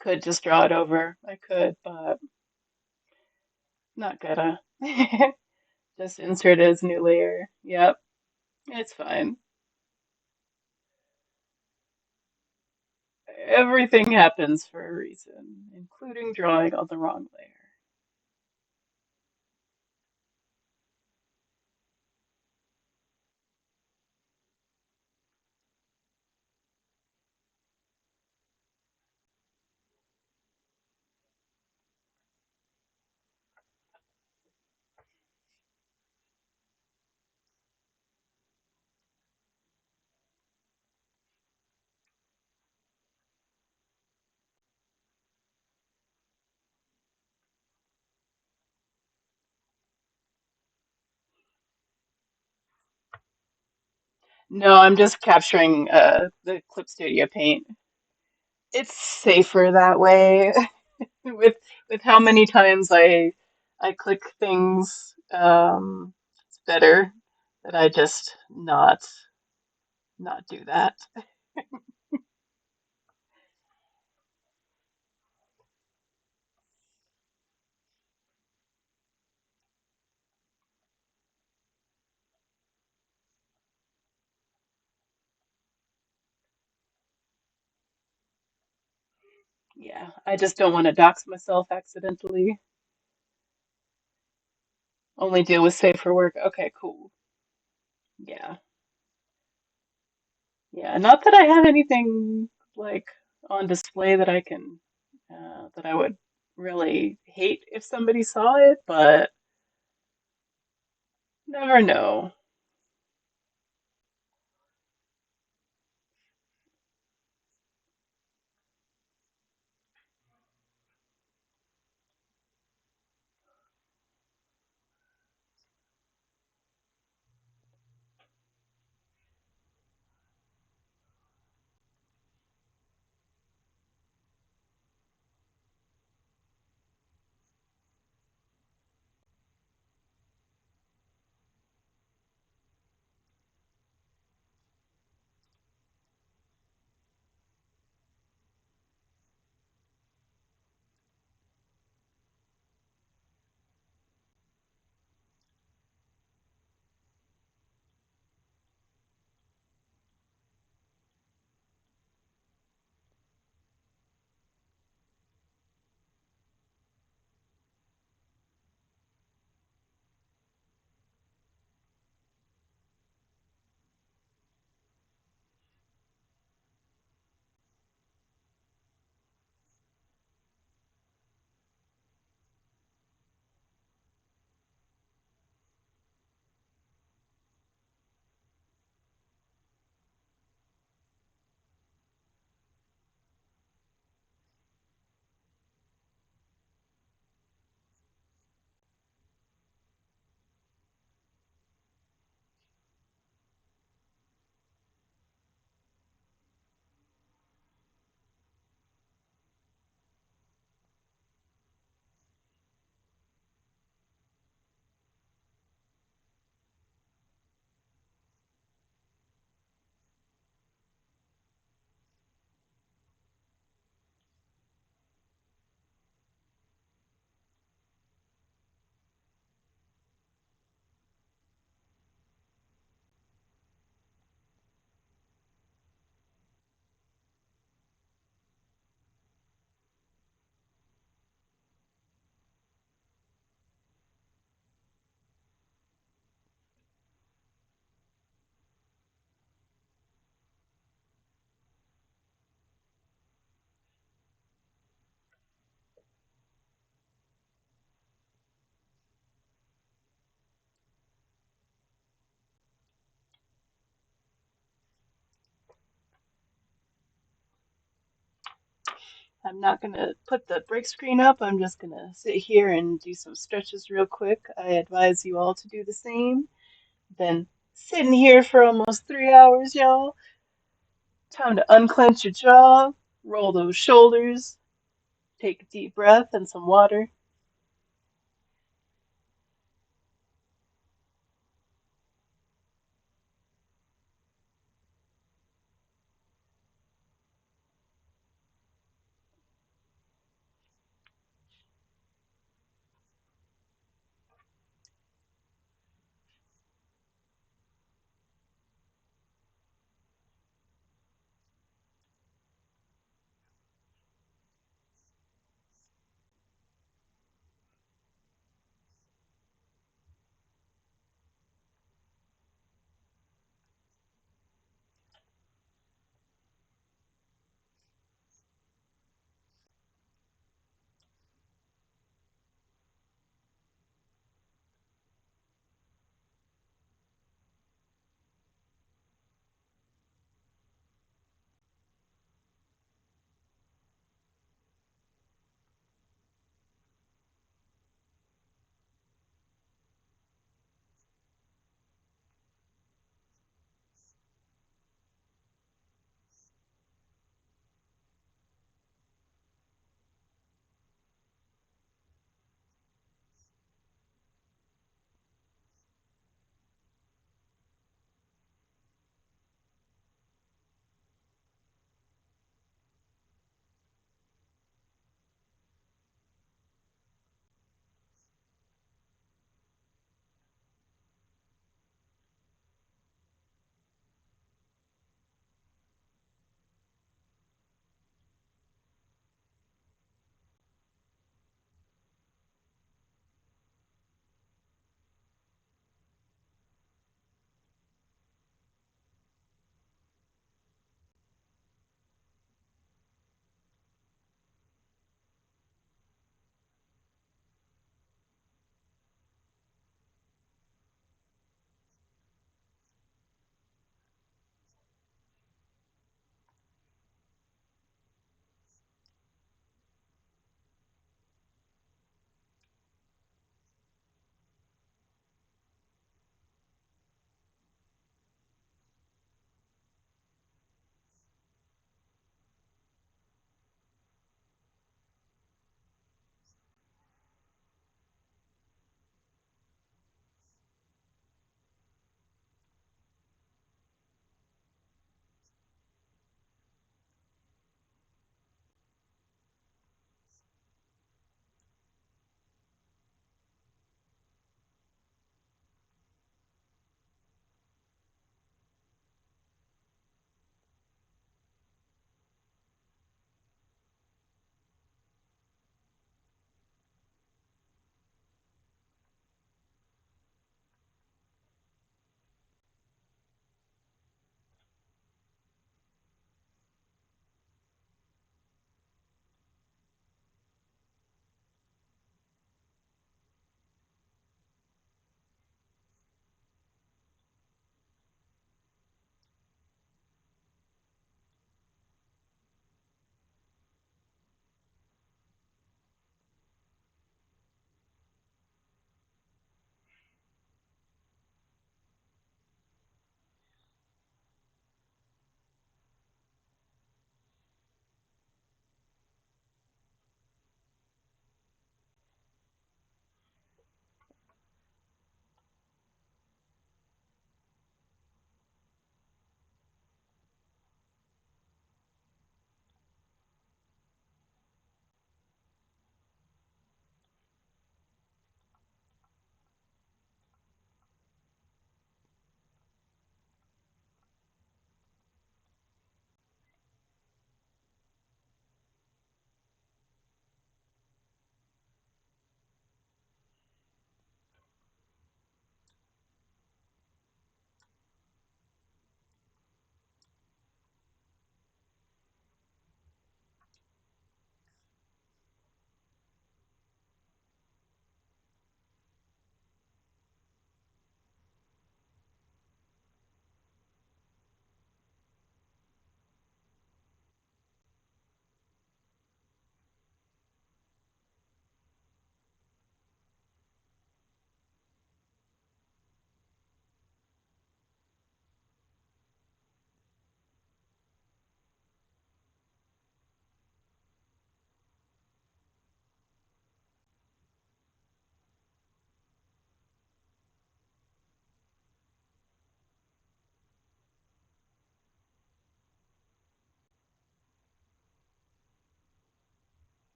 Could just draw it over. I could, but not gonna. Just insert it as new layer. Yep, it's fine. Everything happens for a reason, including drawing on the wrong layer. No, I'm just capturing the Clip Studio Paint. It's safer that way. with how many times I click things, it's better that I just not do that. Yeah, I just don't want to dox myself accidentally. Only deal with safe for work. Okay, cool. Yeah. Yeah, not that I have anything like on display that I can that I would really hate if somebody saw it, but never know. I'm not gonna put the break screen up. I'm just gonna sit here and do some stretches real quick. I advise you all to do the same. Been sitting here for almost 3 hours, y'all. Time to unclench your jaw, roll those shoulders, take a deep breath and some water.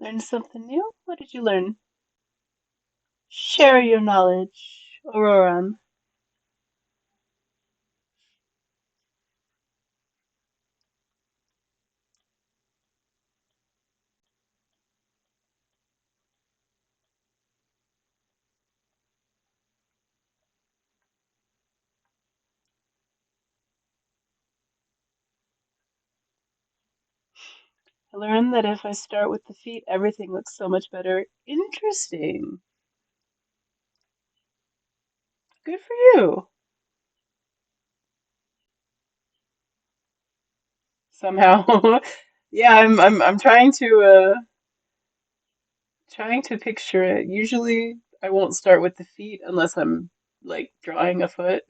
Learn something new? What did you learn? Share your knowledge, Auroran. I learned that if I start with the feet, everything looks so much better. Interesting. Good for you. Somehow. Yeah, I'm trying to picture it. Usually I won't start with the feet unless I'm like drawing a foot.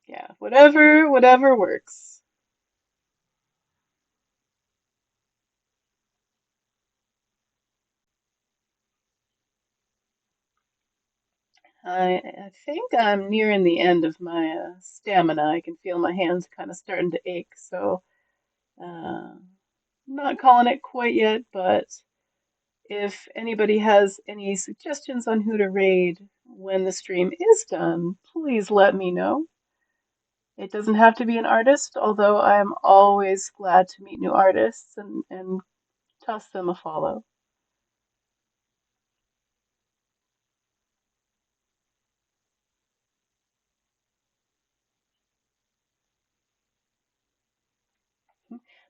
Yeah, whatever works. I think I'm nearing the end of my stamina. I can feel my hands kind of starting to ache, so uh, not calling it quite yet, but if anybody has any suggestions on who to raid when the stream is done, please let me know. It doesn't have to be an artist, although I am always glad to meet new artists and toss them a follow.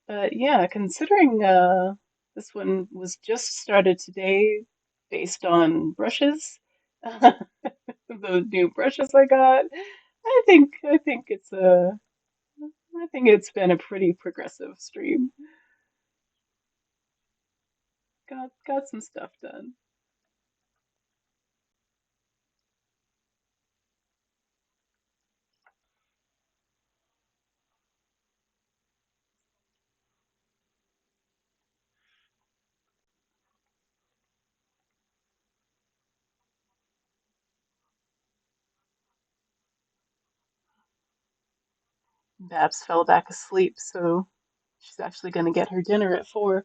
But yeah, considering this one was just started today based on brushes, the new brushes I got, I think I think it's been a pretty progressive stream. Got some stuff done. Babs fell back asleep, so she's actually going to get her dinner at 4.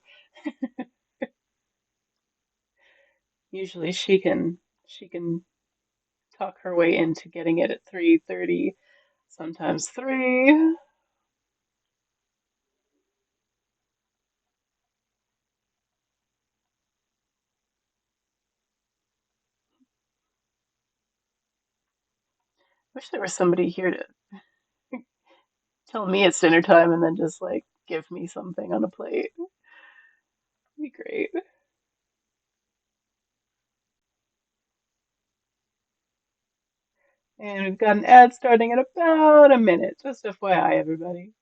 Usually she can talk her way into getting it at 3:30, sometimes 3. Wish there was somebody here to tell me it's dinner time and then just like give me something on a plate. Be great. And we've got an ad starting in about a minute. Just FYI, everybody.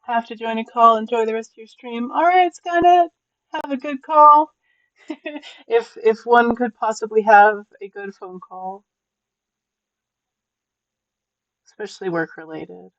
Have to join a call. Enjoy the rest of your stream. All right, Skynet. Have a good call. If one could possibly have a good phone call, especially work related.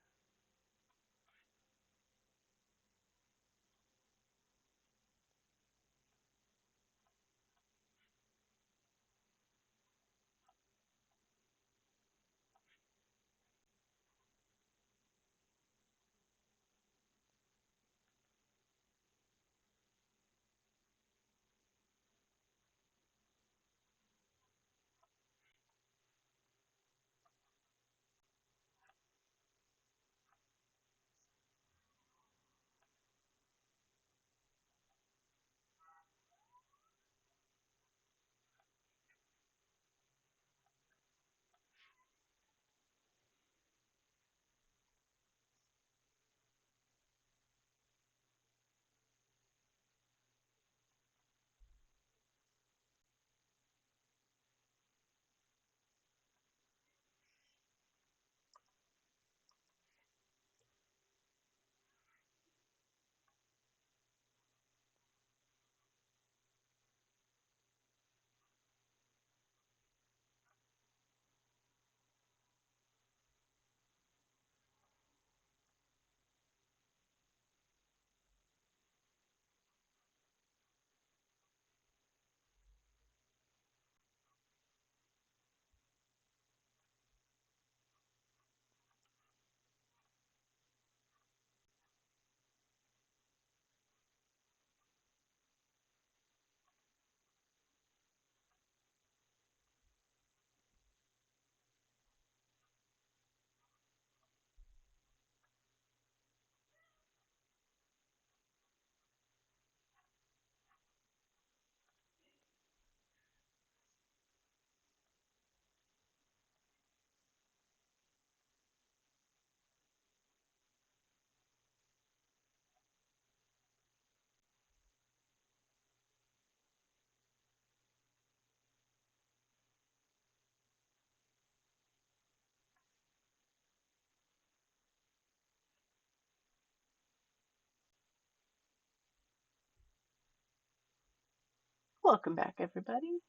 Welcome back, everybody.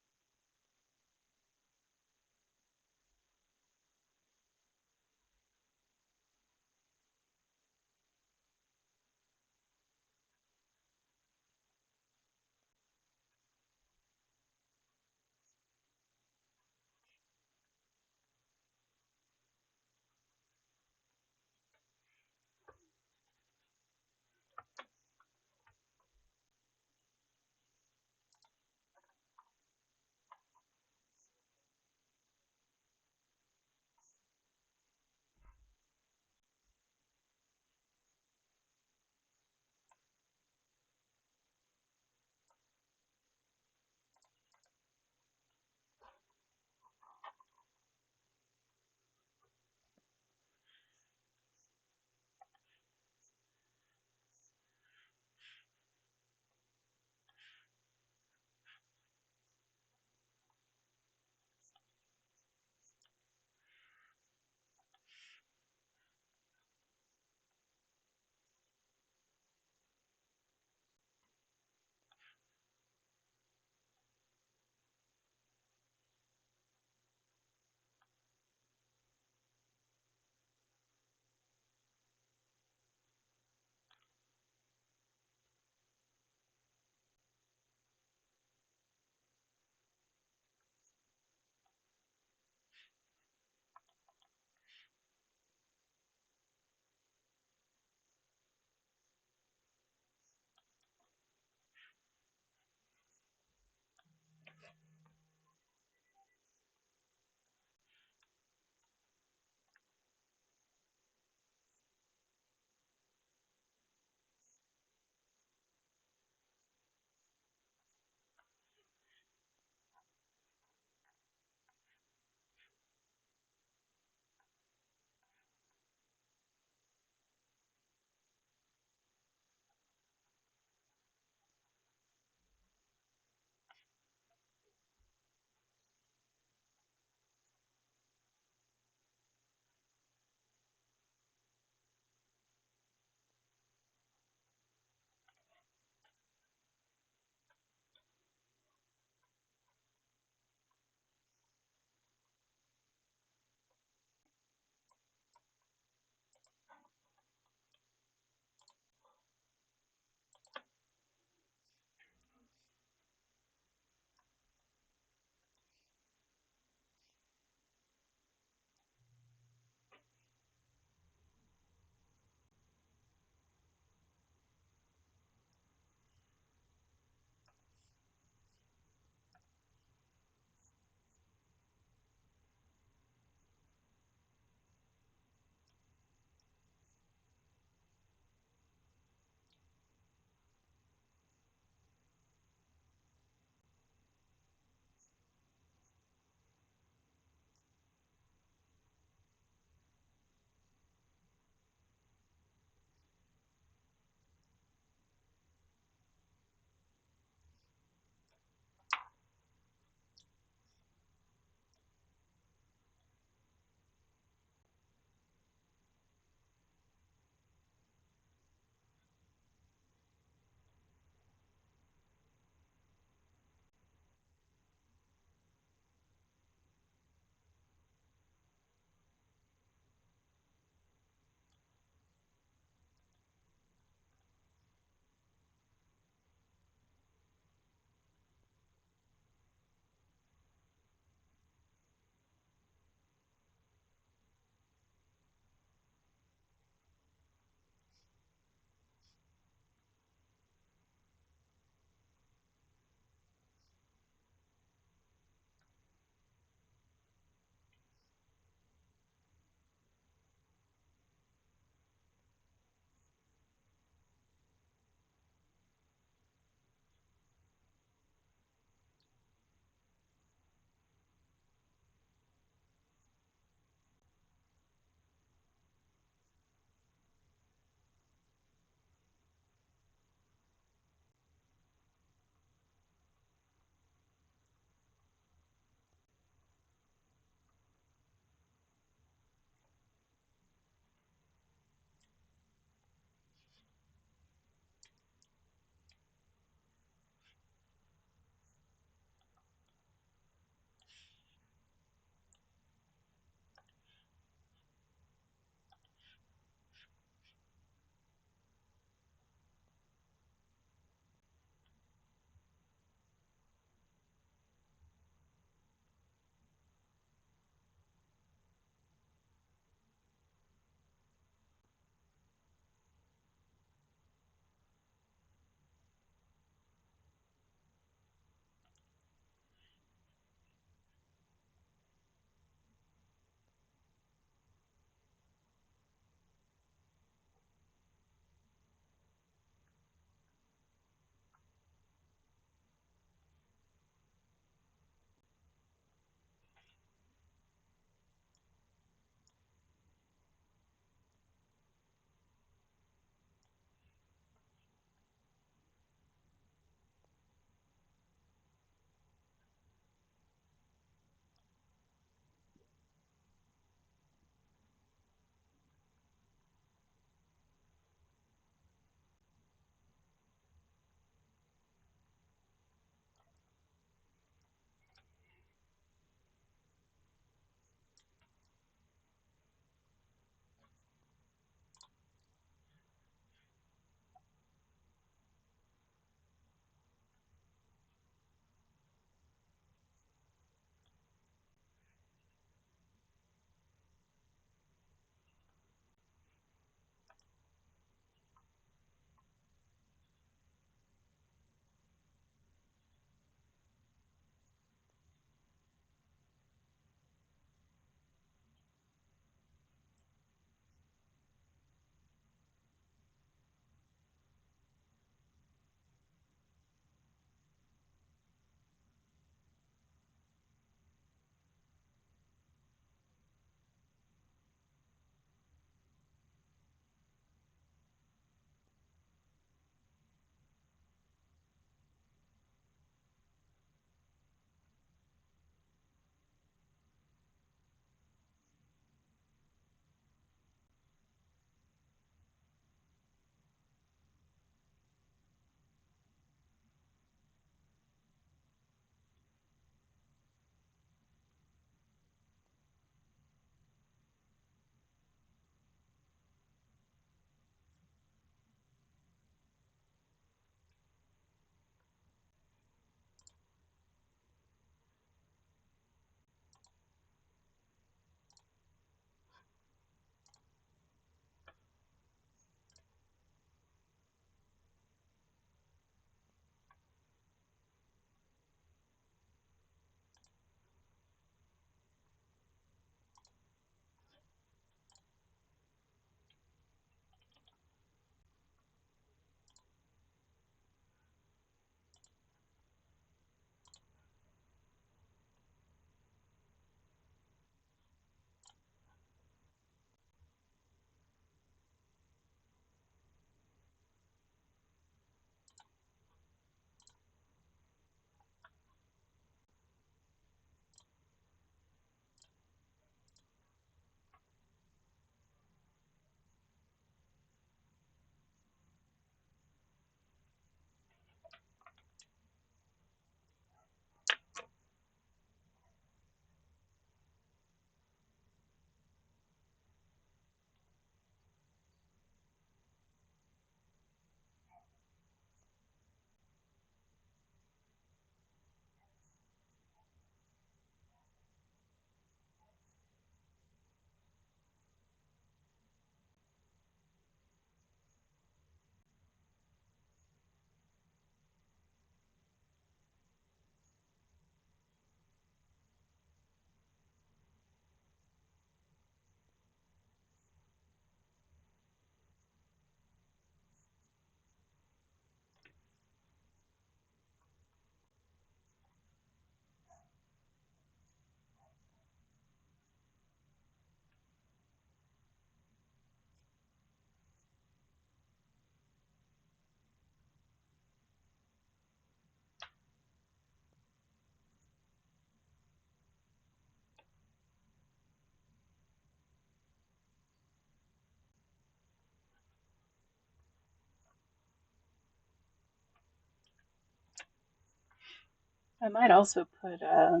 I might also put a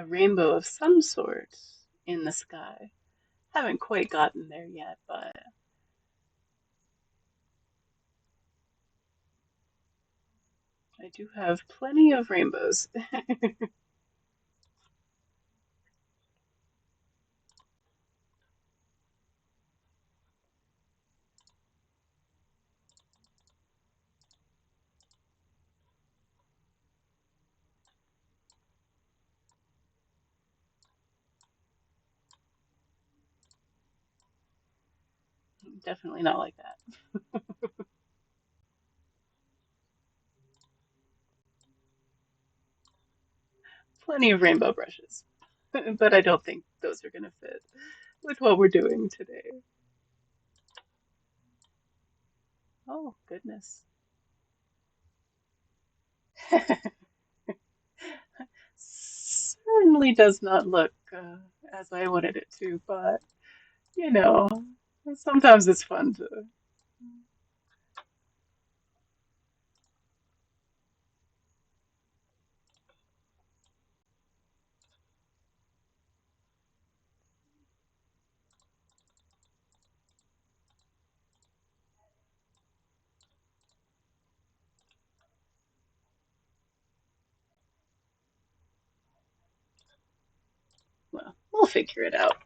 rainbow of some sort in the sky. Haven't quite gotten there yet, but I do have plenty of rainbows. Definitely not like that. Plenty of rainbow brushes, but I don't think those are going to fit with what we're doing today. Oh, goodness. Certainly does not look as I wanted it to, but you know, sometimes it's fun to. Well, we'll figure it out.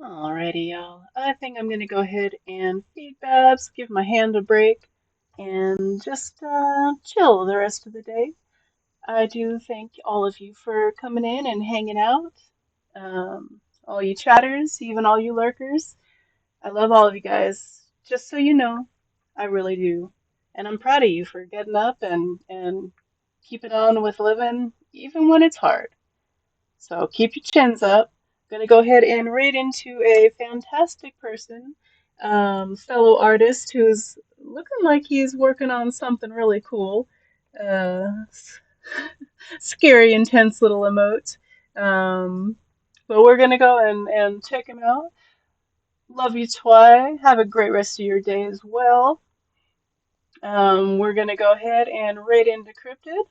Alrighty, y'all. I think I'm gonna go ahead and feed Babs, give my hand a break, and just chill the rest of the day. I do thank all of you for coming in and hanging out. All you chatters, even all you lurkers. I love all of you guys. Just so you know, I really do. And I'm proud of you for getting up and keeping on with living, even when it's hard. So keep your chins up. Gonna go ahead and read into a fantastic person, fellow artist who's looking like he's working on something really cool. Uh, Scary, intense little emote. Um, but we're gonna go and check him out. Love you, Twy. Have a great rest of your day as well. We're gonna go ahead and raid into Cryptid.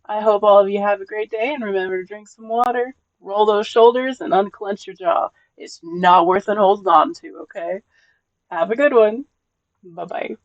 I hope all of you have a great day and remember to drink some water, roll those shoulders, and unclench your jaw. It's not worth it holding on to, okay? Have a good one. Bye bye.